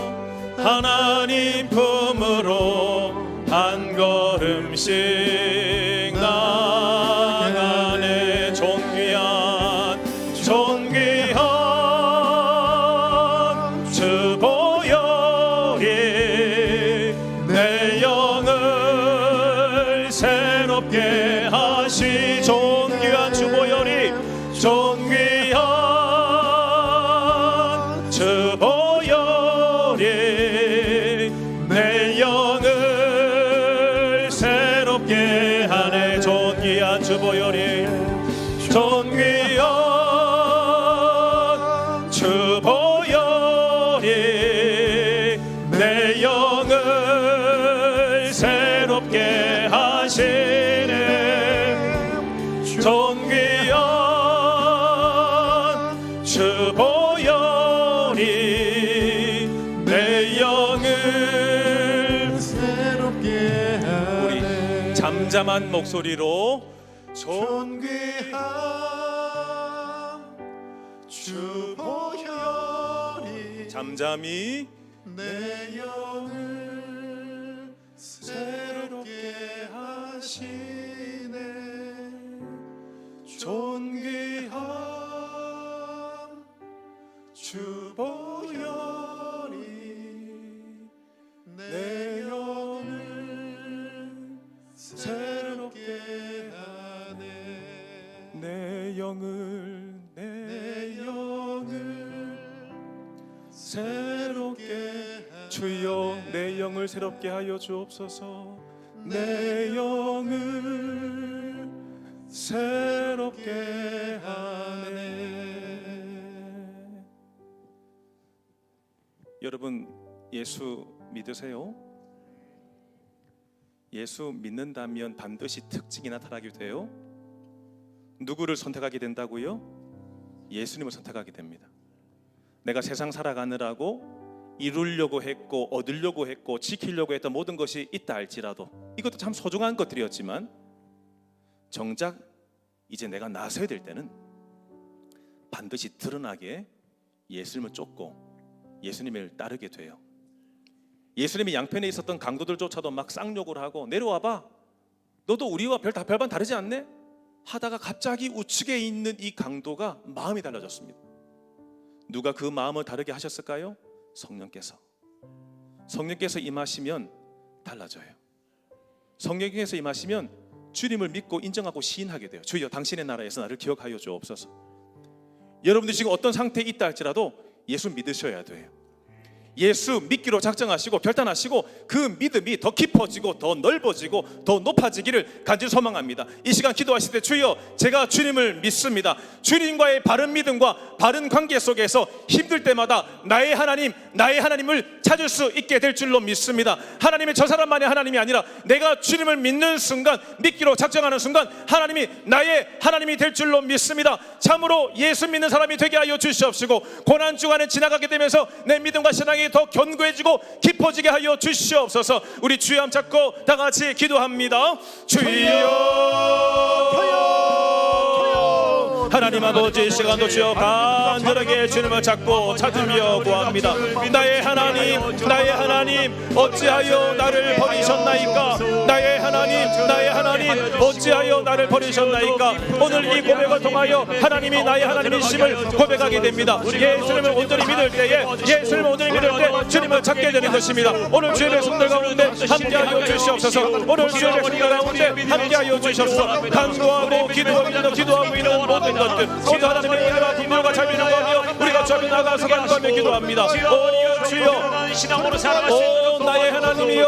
하나님 품으로 한 걸음씩 나가네. 존귀한 주 보혈이 내 영을 새롭게 하시. 존귀한 주 보혈이 존귀한 주 보혈이 내 영을 새롭게 하네. 존귀한 주 보혈이 존귀한 주 보혈이 내 영을 새롭게 하시네. 존귀한 주 보혈이 내 영을 새롭게 하네. 우리 잠잠한 목소리로 존귀한 주 보혈이 잠잠히 내 영을 새롭게 하시네. 존귀한 주 보혈이 내 영을 새롭게 하네. 내 영을 새롭게 주여 내 영을 새롭게 하여 주옵소서. 내 영을 새롭게 하네. 여러분 예수 믿으세요? 예수 믿는다면 반드시 특징이 나타나게 돼요. 누구를 선택하게 된다고요? 예수님을 선택하게 됩니다. 내가 세상 살아가느라고 이루려고 했고 얻으려고 했고 지키려고 했던 모든 것이 있다 할지라도 이것도 참 소중한 것들이었지만 정작 이제 내가 나서야 될 때는 반드시 드러나게 예수님을 쫓고 예수님을 따르게 돼요. 예수님이 양편에 있었던 강도들조차도 막 쌍욕을 하고 내려와봐, 너도 우리와 별반 다르지 않네? 하다가 갑자기 우측에 있는 이 강도가 마음이 달라졌습니다. 누가 그 마음을 다르게 하셨을까요? 성령께서 임하시면 달라져요. 성령께서 임하시면 주님을 믿고 인정하고 시인하게 돼요. 주여 당신의 나라에서 나를 기억하여 주옵소서. 여러분들 지금 어떤 상태에 있다 할지라도 예수 믿으셔야 돼요. 예수 믿기로 작정하시고 결단하시고 그 믿음이 더 깊어지고 더 넓어지고 더 높아지기를 간절히 소망합니다. 이 시간 기도하실 때 주여 제가 주님을 믿습니다. 주님과의 바른 믿음과 바른 관계 속에서 힘들 때마다 나의 하나님을 찾을 수 있게 될 줄로 믿습니다. 하나님이 저 사람만의 하나님이 아니라 내가 주님을 믿는 순간, 믿기로 작정하는 순간 하나님이 나의 하나님이 될 줄로 믿습니다. 참으로 예수 믿는 사람이 되게 하여 주시옵시고 고난 주간에 지나가게 되면서 내 믿음과 신앙이 더 견고해지고 깊어지게 하여 주시옵소서. 우리 주여 함 잡고 다 같이 기도합니다. 주여 하나님 아버지, 시간도 주여 간절하게 주님을 찾고 찾으며 구합니다. 나의 하나님 어찌하여 나를 버리셨나이까? 나의 하나님 어찌하여 나를 버리셨나이까? 오늘 이 고백을 통하여 하나님이 나의 하나님이심을 고백하게 됩니다. 예수님을 온전히 믿을 때에, 예수님을 온전히 믿을 때 주님을 찾게 되는 것입니다. 오늘 주의 백성들 가운데 함께하여 주시옵소서. 오늘 주의 백성들 가운데 함께하여 주시옵소서. 간구하고 기도하고 있는 모든 것들, 오늘 하나님의 은혜와 긍휼과 자비를 구하며 우리가 주 앞에 나가서 간구하며 기도합니다. 오 주여, 오 나의 하나님이여,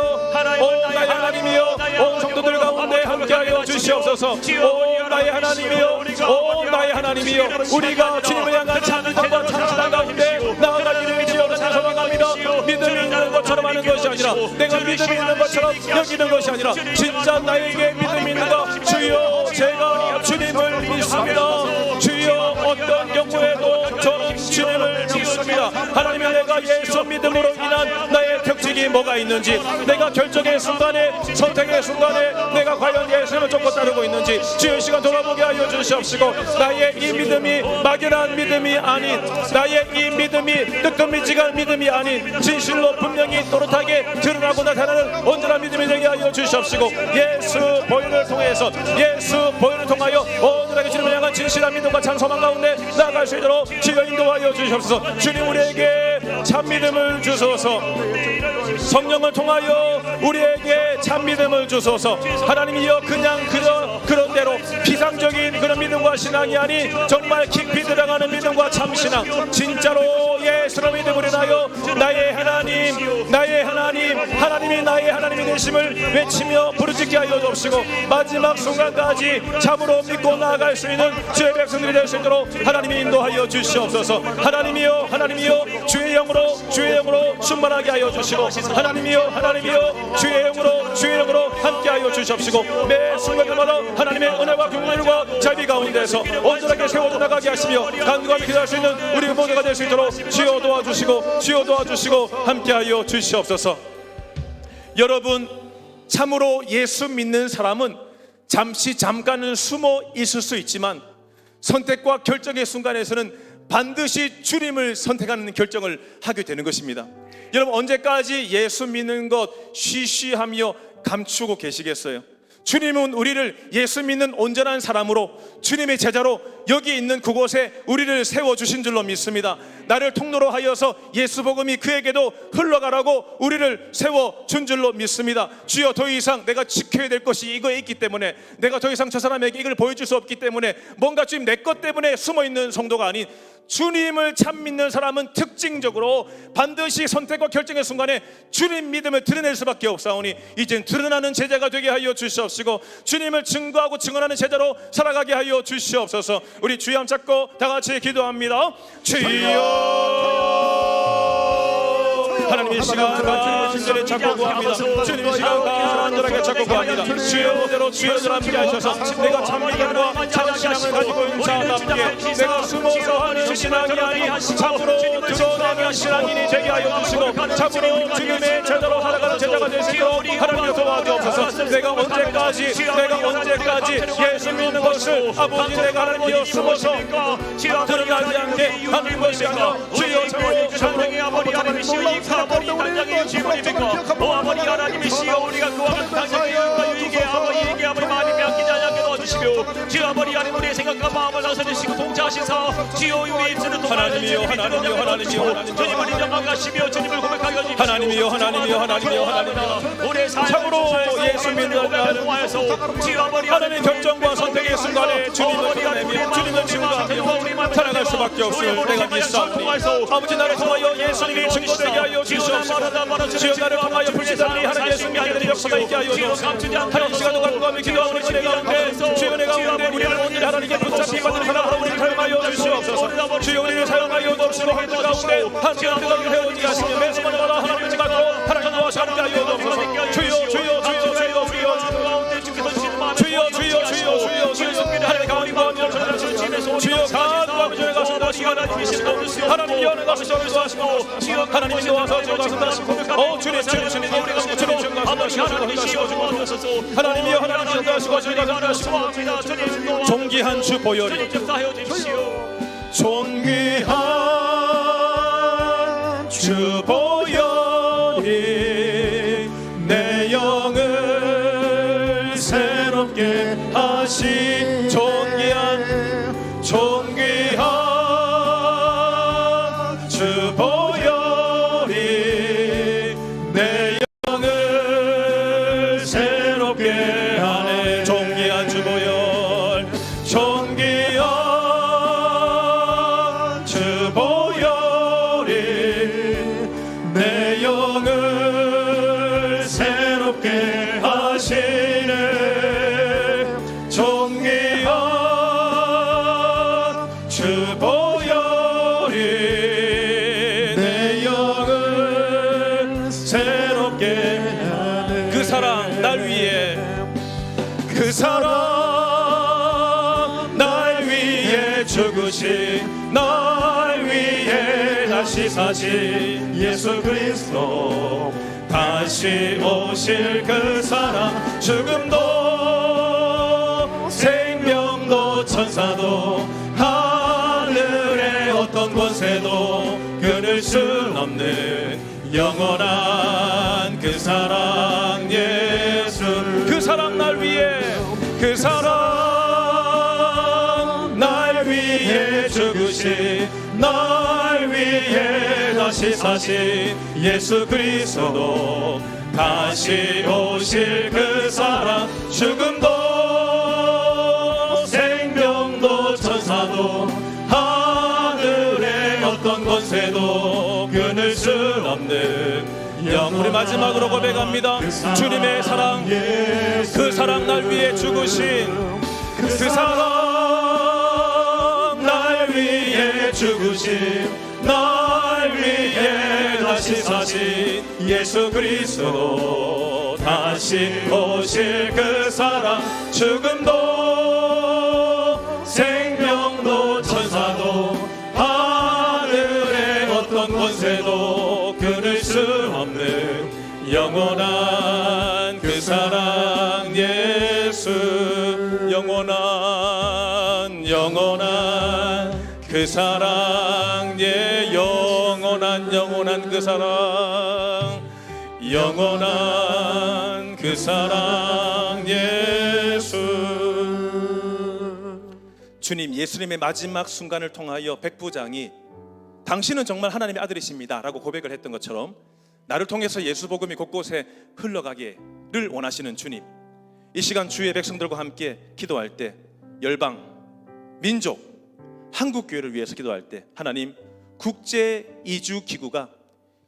오 나의 하나님이여, 온 성도들 가운데 함께하여 주시옵소서. 오 나의 하나님이여, 오 나의 하나님이여, 우리가 주님을 향한 찬미와 찬양 가운데 나아가기를 주여 소망합니다. 믿음이 있는 것처럼 하는 것이 아니라, 내가 믿음이 있는 것처럼 여기는 것이 아니라, 진짜 나에게 믿음이 있는가? 주여, 제가 주님을 믿습니다. 주여, 어떤 경우에도 저는 주님을 믿습니다. 하나님의 내가 예수 믿음으로 인한 나의 특징이 뭐가 있는지, 내가 결정의 순간에, 선택의 순간에 내가 과연 예수님을 쫓고 따르고 있는지 주여 시간 돌아보게 하여 주시옵시고, 나의 이 믿음이 막연한 믿음이 아닌, 나의 이 믿음이 뜨끔미지간 믿음이 아닌 진실로 분명히 또렷하게 드러나고 나타나는 온전한 믿음이 되게 하여 주시옵시고, 예수 보혈을 통해서, 예수 보혈을 통하여 온전하게 주님을 향한 진실한 믿음과 찬소망 가운데 나아갈 수 있도록 주여 인도하여 주시옵소서. 주님 우리에게 참 믿음을 주소서. 성령을 통하여 우리에게 참 믿음을 주소서. 하나님이여, 그냥 그런 대로 비상적인 그런 믿음과 신앙이 아닌 정말 깊이 들어가는 믿음과 참 신앙, 진짜로 예수를 믿음으로 인하여 나의 하나님이 나의 하나님이 되심을 외치며 부르짖게 하여 주옵시고, 마지막 순간까지 참으로 믿고 나아갈 수 있는 주의 백성들이 될 수 있도록 하나님이 인도하여 주시옵소서. 하나님이여 주의 영으로 충만하게 하여 주시고, 하나님이여 주의 영으로 함께하여 주시옵시고, 매 순간마다 하나님의 은혜와 긍휼과 자비 가운데서 온전하게 세워져 나가게 하시며 간구하며 기도할 수 있는 우리 모두가 될 수 있도록 주여 도와주시고 함께하여 주시옵소서. 여러분, 참으로 예수 믿는 사람은 잠깐은 숨어 있을 수 있지만 선택과 결정의 순간에서는 반드시 주님을 선택하는 결정을 하게 되는 것입니다. 여러분, 언제까지 예수 믿는 것 쉬쉬하며 감추고 계시겠어요? 주님은 우리를 예수 믿는 온전한 사람으로, 주님의 제자로 여기 있는 그곳에 우리를 세워주신 줄로 믿습니다. 나를 통로로 하여서 예수 복음이 그에게도 흘러가라고 우리를 세워준 줄로 믿습니다. 주여, 더 이상 내가 지켜야 될 것이 이거에 있기 때문에, 내가 더 이상 저 사람에게 이걸 보여줄 수 없기 때문에, 뭔가 주님 내 것 때문에 숨어있는 성도가 아닌, 주님을 참 믿는 사람은 특징적으로 반드시 선택과 결정의 순간에 주님 믿음을 드러낼 수밖에 없사오니, 이젠 드러나는 제자가 되게 하여 주시옵시고, 주님을 증거하고 증언하는 제자로 살아가게 하여 주시옵소서. 우리 주여 한번 잡고 다 같이 기도합니다. 주여, 하나님 이 시간 간절히 찾고 구합니다. 주님 이 시간 간절하게 찾고 구합니다. 주여대로 주여대로 함께 하셔서 내가 참 믿음과 참 신앙을 가지고 있는 자답게, 내가 숨어서 하는 신앙이 아닌 참으로 드러나는 신앙인이 되게 하여 주시고, 참으로 주님의 제자로 살아가는 제자가 될 수 있도록 하나님 도와주옵소서. 내가 언제까지 예수 믿는 것을, 아버지 내가 하나님이여 숨어서 드러나지 않게 하는 것이 아니라, 주여 참으로 아버지 하나님이시여, 이 아버지 당장의 주님입니까? 오 아버지 하나님이시여, 우리가 그와 같은 당장의 유익에 아버지에게 아버지 많이 맡기지 않게 도와주시며, 주여 아버지 하나님 우리의 생각과 마음을 나서주시고 동자하시사, 주여 우리의 입술을 통하여 주님을 인정하시며 주님을 고백하여 주십시오. 하나님이여 우리의 참으로 예수 믿는 자를 통하여서 주여 아버지 하나님의 결정과 선택의 순간에 주님을 드러내며 주님을 증거하며 살아갈 수밖에 없을 내가 믿사오니, 아버지 나를 통하여 예수님이 증거되게 하여 주시옵소서. 주여 나를 통하여 불신자들이 하나님 예수 믿게 되는 역사가 있게 하여 주옵소서. 하나님 시간을 간구하며 기도하는 우리 지내 가운데, 주여 내 가운데 우리를 온전히 하나님께 붙잡히 받는 사람으로 우리를 사용하여 주시옵소서. 주여 우리를 사용하여 주옵시고, 한들 가운데 함께 뜨겁게 세워지게 하시며 매 순간마다 하나님을 지각하고 하나님 도와서 함께 하여 주옵소서. 주여 하나님 가운데 주여 간구하며 저희 가서 하나님이신 하나님 이 안에 가서 전도하시고 하나님 인도하서 전도하시고 주님 하나님이여 하나님 전도하시고 전도하시고 존귀한 주 보혈이 존귀한 주 보혈이 내 영을 새롭게 하시 존귀한 주 보혈이 내 영을 새롭게 하네 존귀한 주 보혈 존귀한 주 보혈이 내 영을 새롭게 하시네 존귀한 주 보혈이 내 영을 새롭게 하네 그 사랑 날 위해 그 사랑 날 위해 죽으신 날 위해 다시 사신 예수 그리스도 다시 오실 그 사랑 죽음도 생명도 천사도 하늘의 어떤 권세도 끊을 수 없는 영원한 그 사랑 예수 그 사랑 날 위해 그 사랑 날 위해 죽으신 날 위해 다시 사신 예수 그리스도 다시 오실 그 사랑 죽음도 생명도 천사도 하늘의 어떤 권세도 끊을 수 없는 우리 마지막으로 고백합니다. 주님의 사랑 그 사랑 날 위해 죽으신 그 사랑 날 위해 죽으신 날 위해 다시 사신 예수 그리스도 다시 오실 그 사랑 죽음도 생명도 천사도 하늘의 어떤 권세도 끊을 수 없는 영원한 그 사랑 예수 영원한 그 사랑 영원한 그 사랑 영원한 그 사랑 예수 주님 예수님의 마지막 순간을 통하여 백부장이 당신은 정말 하나님의 아들이십니다 라고 고백을 했던 것처럼 나를 통해서 예수 복음이 곳곳에 흘러가기를 원하시는 주님 이 시간 주의 백성들과 함께 기도할 때 열방, 민족, 한국교회를 위해서 기도할 때 하나님 국제이주기구가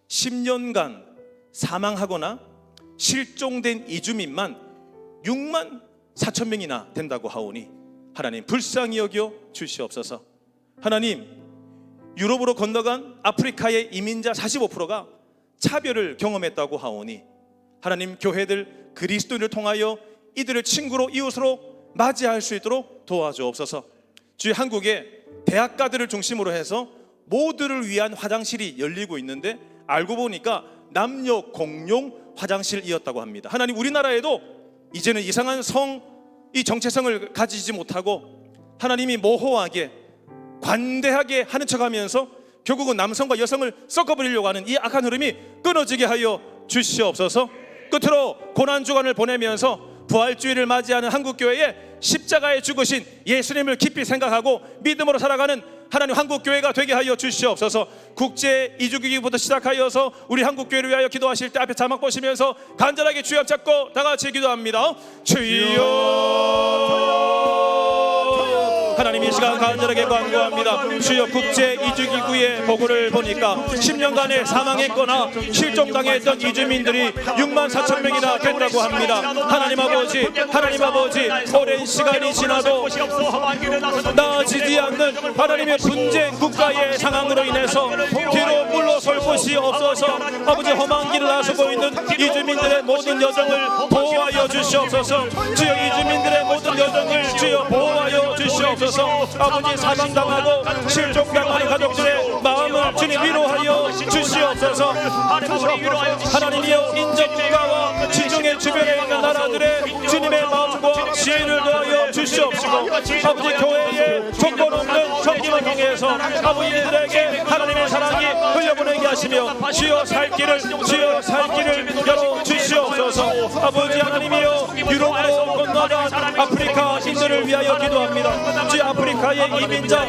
10년간 사망하거나 실종된 이주민만 6만 4천 명이나 된다고 하오니 하나님 불쌍히 여겨 주시옵소서 하나님 유럽으로 건너간 아프리카의 이민자 45%가 차별을 경험했다고 하오니 하나님 교회들 그리스도인을 통하여 이들을 친구로 이웃으로 맞이할 수 있도록 도와주옵소서 주의 한국에 대학가들을 중심으로 해서 모두를 위한 화장실이 열리고 있는데 알고 보니까 남녀 공용 화장실이었다고 합니다 하나님 우리나라에도 이제는 이상한 이 정체성을 가지지 못하고 하나님이 모호하게 관대하게 하는 척하면서 결국은 남성과 여성을 섞어버리려고 하는 이 악한 흐름이 끊어지게 하여 주시옵소서 끝으로 고난주간을 보내면서 부활주의를 맞이하는 한국교회에 십자가에 죽으신 예수님을 깊이 생각하고 믿음으로 살아가는 하나님 한국교회가 되게 하여 주시옵소서 국제이주기구부터 시작하여서 우리 한국교회를 위하여 기도하실 때 앞에 자막 보시면서 간절하게 주여 잡고 다 같이 기도합니다 주여 하나님 이 시간 간절하게 간구합니다 주여 국제이주기구의 보고를 보니까 10년간에 사망했거나 실종당했던 이주민들이 6만 4천 명이나 된다고 합니다 하나님 아버지 오랜 시간이 지나도 나아지지 않는 하나님의 분쟁 국가의 상황으로 인해서 뒤로 물러설 곳이 없어서 아버지 험한 길을 나서고 있는 이주민들의 모든 여정을 보호하여 주시옵소서 주여 이주민들의 모든 여정을 주여 보호하여 주시옵소서 아버지 사망당하고 실족당하는 가족들의 마음을 주님 위로하여 주시옵소서. 하나님이여 인접국가와 지중해 주변에 있는 나라들의 주님의 마음과 지혜를 더하여 주시옵시고 아버지 교회의 조건 없는 섬김을 통해서 아버지들에게 하나님의 사랑이 흘려보내게 하시며 주여 살 길을 열어 주시옵소서. 아버지 하나님이여 유럽으로 건너간 아프리카 인들을 위하여 기도합니다. 주여 아프리카의 이민자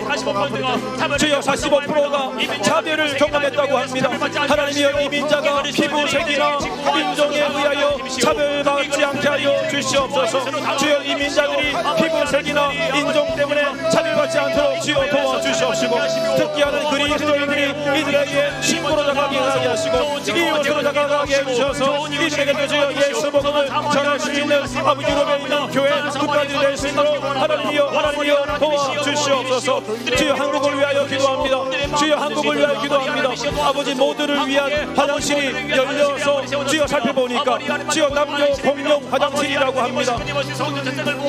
주여 45%가 차별을 경험했다고 합니다. 하나님이여 이민자가 피부색이나 인종에 의하여 차별받지 않게 하여 주시옵소서. 주여 이민자들이 피부색이나 인종 때문에 차별받지 않도록 주여 도와주시옵시고 특기하는 그리스도인들이 이들에게 신부로 다가가게 하시고 이웃으로 다가가게 해주셔서 이들에게도 주여 예수 복음을 전할 수 있는 아버지 유럽에 있는 교회 국가들이 될 수 있도록 하나님이여 도와주시옵소서. 주여 한국을 위하여 기도합니다. 주여 한국을 위하여 기도합니다. 아버지 모두를 위한 화장실이 열려서 주여 살펴보니까 주여 남녀 공용 화장실이라고 합니다.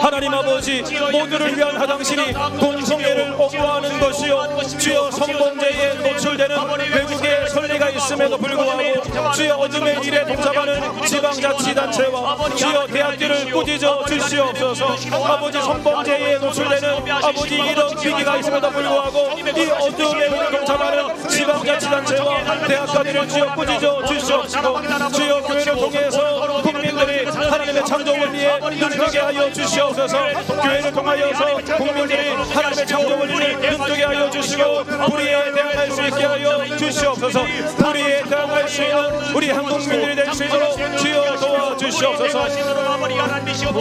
하나님 아버지 모두를 위한 화장실이 공성애를 옹호하는 것이요 주여 성범죄에 노출되는 외국의 선례가 있음에도 불구하고 주여 어둠의 일에 동참하는 지방자치단체와 주여 대학교를 꾸짖어 주시옵소서. 아버지 성범죄에 노출되는 아버지 이런 위기가 있음에도 불구하고 이 어둠의 일에 동참하는 지방자치단체와 대학가들을 주여 꾸짖어 주시옵시고 주여 교회를 통해서 국민들이 하나님의 창조 원리에 눈뜨게 하여 주시옵소서. 교회를 통하여서 국민들이 하나님의 창조 원리를 눈뜨게 하여 주시고 불의에 대항할 수 있게 하여 주시옵소서. 불의에 대항할 수 있는 우리 한국민들이 될 수 있도록 주여 도와주시옵소서.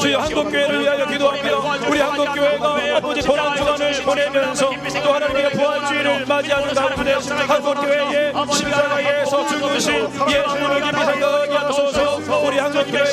주여 한국교회를 위하여 기도합니다. 우리 한국교회가 아버지 고난주간을 보내면서 또 하나님의 부활주의를 맞이하는 가운데 한국교회의 십자가에서 죽으신 예수님을 깊이 생각하게 하소서. 우리 한국교회의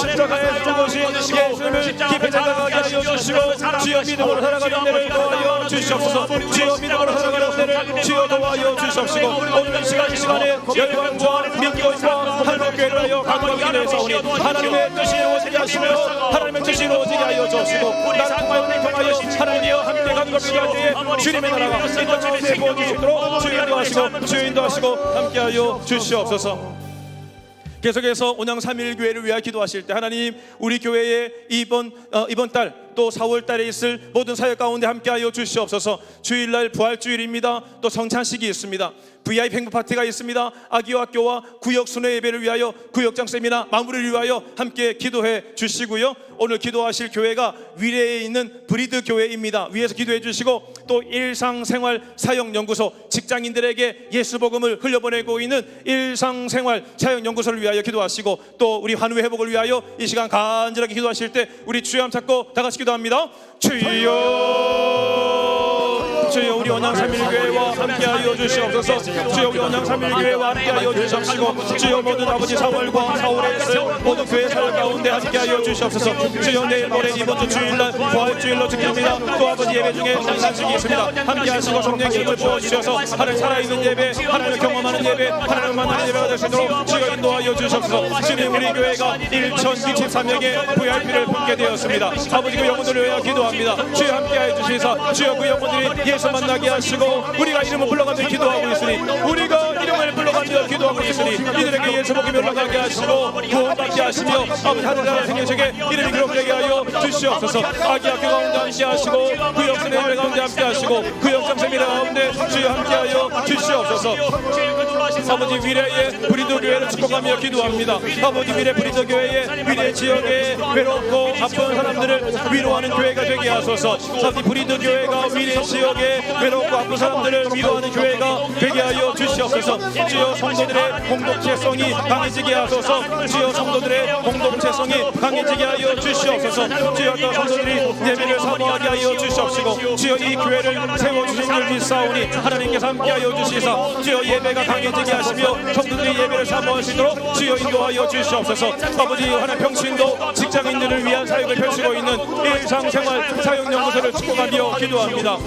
십자가에서 죽으신 예수님을 깊이 생각하게 하여 주시고 주여 믿음으로 살아가는 데를 도와여 주시옵소서. 주여 믿음으로 살아가는 데를 주여 도와여 주시옵시고 오늘 이 시간에 열방과 민교회와 한국교회를 하여 강력히 내사오니 하나님의 뜻이 이루어지게 하시며 하나님의 뜻이 이루어지게 하여 주시고 나를 통하여 하나님이여 함께 강력히 하시에 주님의 나라가 이 땅 가운데 부어주시도록 주여 인도하시고 함께하여 주시옵소서. 계속해서 온양 3일 교회를 위하여 기도하실 때 하나님 우리 교회에 이번 달 또 4월 달에 있을 모든 사역 가운데 함께하여 주시옵소서. 주일날 부활주일입니다. 또 성찬식이 있습니다. VIP 행복 파티가 있습니다. 아기학교와 구역 순회 예배를 위하여 구역장 세미나 마무리를 위하여 함께 기도해 주시고요. 오늘 기도하실 교회가 위례에 있는 브리드 교회입니다. 위에서 기도해 주시고 또 일상생활 사역연구소 직장인들에게 예수 복음을 흘려보내고 있는 일상생활 사역연구소를 위하여 기도하시고 또 우리 환우의 회복을 위하여 이 시간 간절하게 기도하실 때 우리 주여 함 찾고 다 같이 기도합니다. 주여 우리 온양 3일교회와 함께하여 주시옵소서. 주여 우리 온양 3일교회와 함께하여 주시옵시고 주여 모든 아버지 3월과 4월에 있을 모든 교회 사역 가운데 함께하여 주시옵소서. 주여 내일 모레 이번 주 주일날 부활주일로 지킵니다. 또 아버지 예배 중에 성찬식이 있습니다. 함께하시고 성령 기름을 부어주셔서 하나님 살아있는 예배 하나님을 경험하는 예배 하나님을 만나는 예배가 될 수 있도록 주여 인도하여 주시옵소서. 주님 우리 교회가 1063명의 VIP를 품게 되었습니다. 아버지 그 영혼들을 위하여 기도합니다. 주여 함께하여 주시사 주여 그 영혼들이 예수 만나게 하시고 우리가 이름을 불러가며 기도하고 있으니 우리가 이름을 불러가며 기도하고 있으니 이들에게 예수 복음이 올라가게 하시고 구원받게 하시며 아버지 하늘나라 생명책에 이름이 기록되게 하여 주시옵소서. 아기학교 가운데 함께 하시고 구역순회 예배 가운데 함께 하시고 구역장세미라 가운데 주여 함께하여 주시옵소서. 아버지 위례의 브리드 교회를 축복하며 기도합니다. 아버지 위례 브리드 교회의 위례 지역에 외롭고 아픈 사람들을 위로하는 교회가 되게 하소서. 아버지 브리드 교회가 위례 지역에 외롭고 아픈 사람들을 위로하는 교회가 되게 하여 주시옵소서. 주여 성도들의 공동체성이 강해지게 하소서. 주여 성도들의 공동체성이 강해지게 하여 주시옵소서. 주여 또 성도들이 예배를 사모하게 하여 주시옵시고 주여 이 교회를 세워주신 줄 믿사오니 하나님께서 함께하여 주시사 주여 예배가 강해지게 하시며 성도들이 예배를 사모할 수 있도록 주여 인도하여 주시옵소서. 아버지 하나님 평신도 직장인들을 위한 사역을 펼치고 있는 일상생활 사역연구소를 축복하며 기도합니다.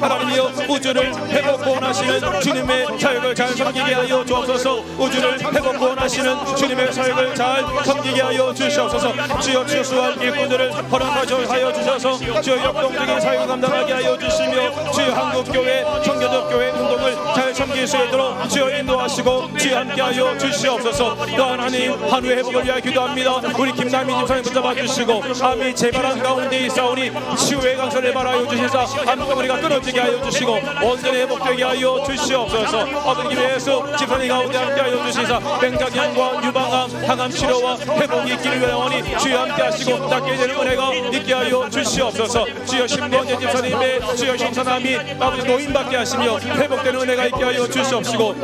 하나님이여 우주를 회복 구원하시는 주님의 사역 사역을 잘 섬기게 하여 주옵소서. 우주를 회복 구원하시는 주님의 사역을 잘 섬기게 하여 주시옵소서. 주여 추수할 일꾼들을 허락하여 주셔서 주여 역동적인 사역을 감당하게 하여 주시며 주여 한국교회 청교도교회 운동을 잘 섬길 수 있도록 주여 인도하시고 주여 함께하여 주시옵소서. 또한 하나님 한우의 회복을 위하여 기도합니다. 우리 김남희 집사님 붙잡아 주시고 암이 재발한 가운데 있사오니 치유의 강선을 말하여 주시사 암덩어리가 끊어지게 하여 주시고 온전히 회복되게 하여 주시옵소서. 아버지 예수 집사님 가운데 함께하여 주시사 맹장염과 유방암 항암 치료와 회복이 있기를 원하오니 주여 함께하시고 낫게 되는 은혜가 있게 하여 주시옵소서. 주여 신봉재 집사님의 주여 신천함이 아버지 노인받게 하시며 회복되는 은혜가 있게 하여 주시옵시고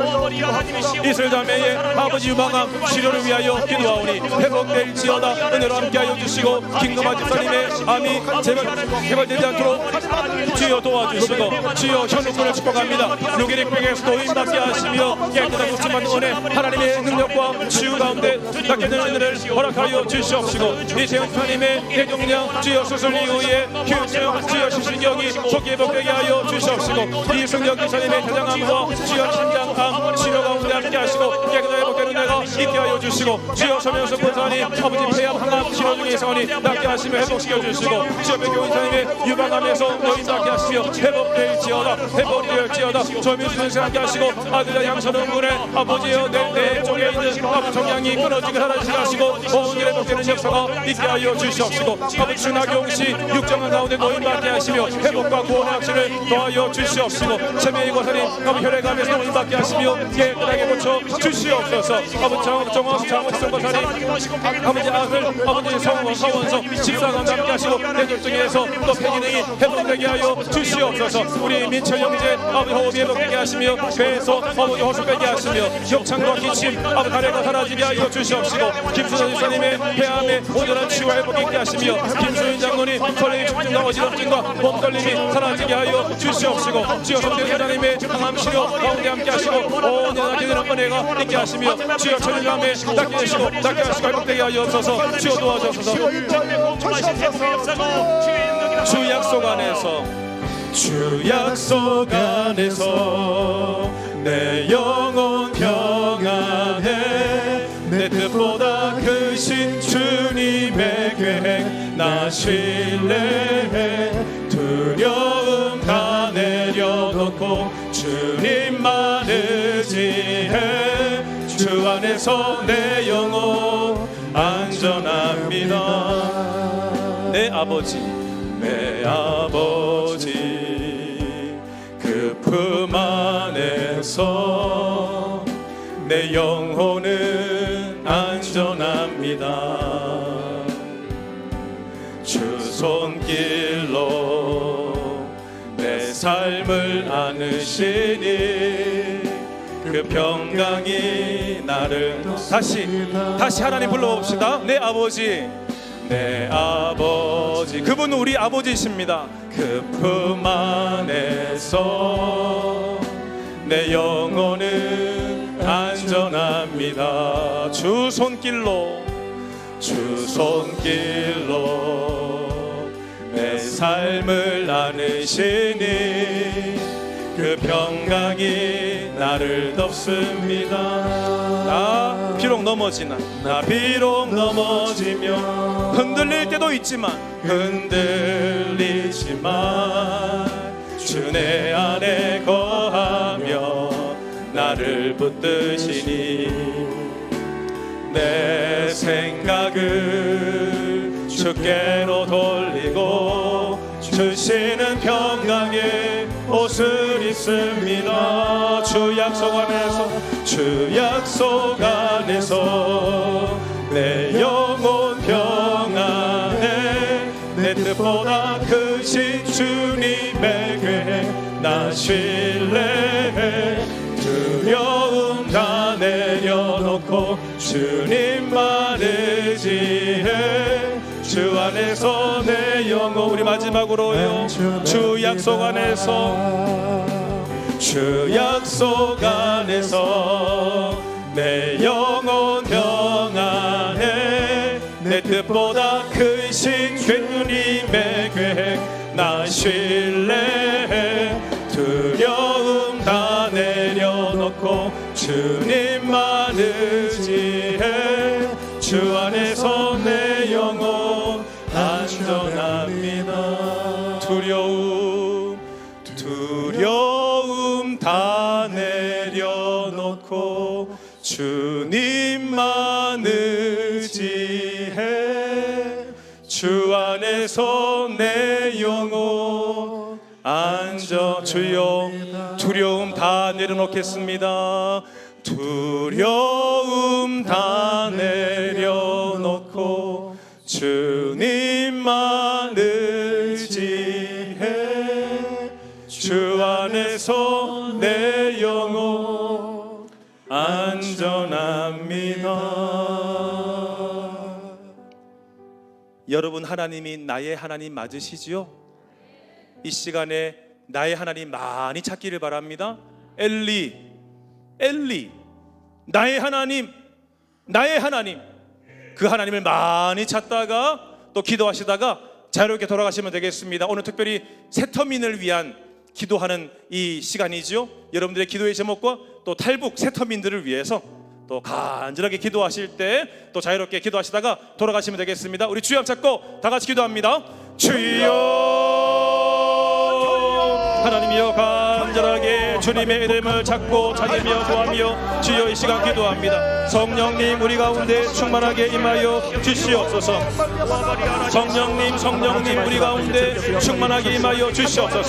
이슬 자매의 아버지 유방암 치료를 위하여 기도하오니 회복될지어다 은혜로 함께하여 주시고 김금아 집사님의 암이 재발되지 않도록 주여 도와주시고 주여 현우군을 축복합니다. 누게릭백에서 노인받게 하시며 깨끗한 목숨 받는 은혜 하나님의 능력과 치유 가운데 낫게 되는 은혜를 허락하여 주시옵시고 이재현 집사님의 대종량 주여 수술 이후에 휴증 주여 신신경이 속히 회복되게 하여 주시옵시고 이승경 기사님의 대장암과 주여 신장암 치료 가운데 함께 하시고 깨끗하게 회복되는 은혜가 있게 하여 주시고 주여 서명수 권사님 아버지 폐암 항암 치료 중에 있사오니 낫게 하시며 회복시켜 주시고 주여 백교 기사님의 유방암에서 노인 낫게 하시며 회복될지어다 회복될지어다 조민수 선생 함께 하시고 아들의 양선은 군의 아버지여 내 쪽에 있는 아버지 종양이 끊어지게 사라지게 하시고 온전히 회복되는 역사가 있게 하여 주시옵시고 아버지 준하경씨 육정한 가운데 노인 받게 하시며 회복과 구원의 확신을 더하여 주시옵시고 최명희 권사님 아버지 혈액암에서 노인 받게 하시며 깨끗하게 고쳐 주시옵소서. 아버지 정원수 권사님 아버지 아들 아버지 서원성 집사관과 함께 하시고 뇌졸중에서 또 폐기능이 회복되게 하여 주시옵소서. 우리 민철 형제 아버지 호흡이 회복되게 하시며 배에서 아버지 호흡되게 하시며 욕창과 기침 아버지 가래가 사라지게 하여 주시옵시고 김수선 집사님의 폐암에 온전한 치유와 회복이 있게 하시며 김수인 장로님 설레임 집중과 어지럽짐과 몸떨림이 사라지게 하여 주시옵시고 주여 성대 회장님의 항암 치료 가운데 함께 하시고 온전하게 되는 은혜가 있게 하시며 주여 천일감에 낫게 하시고 낫게 하시고 회복되게 하여 주셔서 주여 도와주셔서 주 약속 안에서 주 약속 안에서 내 영혼 평안해 내 뜻보다 크신 주님의 계획 나 신뢰해 두려움 다 내려놓고 주님만 의지해 주 안에서 내 영혼 안전합니다. 내 아버지 그 품 안에서 내 영혼은 안전합니다. 주 손길로 내 삶을 안으시니 그 평강이 나를 다시 하나님 불러봅시다. 내 아버지 그분은 우리 아버지이십니다. 그 품 안에서 내 영혼은 안전합니다. 주 손길로 내 삶을 안으시니 그 평강이 나를 덮습니다. 나 비록 넘어지며 흔들릴 때도 있지만 주 내 안에 거하며 나를 붙드시니 내 생각을 주께로 돌리고 주시는 평강의 옷을 입습니다. 주 약속 안에서 내 영혼 평안해 내 뜻보다 크신 주님의 계획 나 신뢰해 두려움 다 내려놓고 주님만 의지해 주 안에서 내 영혼 우리 마지막으로요 주 약속 안에서 내 영혼 평안해 내 뜻보다 크신 주님의 계획 나 신뢰해 두려움 다 내려놓고 주님만 의지해 주 안에서 내 영혼 안전합니다. 두려움 다 내려놓고 주님만 의지해 주 안에서 내 영혼 주여 두려움 다 내려놓겠습니다. 두려움 다 내려놓고 주님만 의지해 주 안에서 내 영혼 안전합니다. 여러분, 하나님이 나의 하나님 맞으시지요? 이 시간에 나의 하나님 많이 찾기를 바랍니다. 엘리, 나의 하나님, 그 하나님을 많이 찾다가 또 기도하시다가 자유롭게 돌아가시면 되겠습니다. 오늘 특별히 새터민을 위한 기도하는 이 시간이지요. 여러분들의 기도의 제목과 또 탈북 새터민들을 위해서 또 간절하게 기도하실 때 또 자유롭게 기도하시다가 돌아가시면 되겠습니다. 우리 주여 잡고 다 같이 기도합니다. 주여, 하나님이여 간절하게 주님의 이름을 찾고 찾으며 구하며 주여 이 시간 기도합니다. 성령님 우리 가운데 충만하게 임하여 주시옵소서. 성령님 우리 가운데 충만하게 임하여 주시옵소서.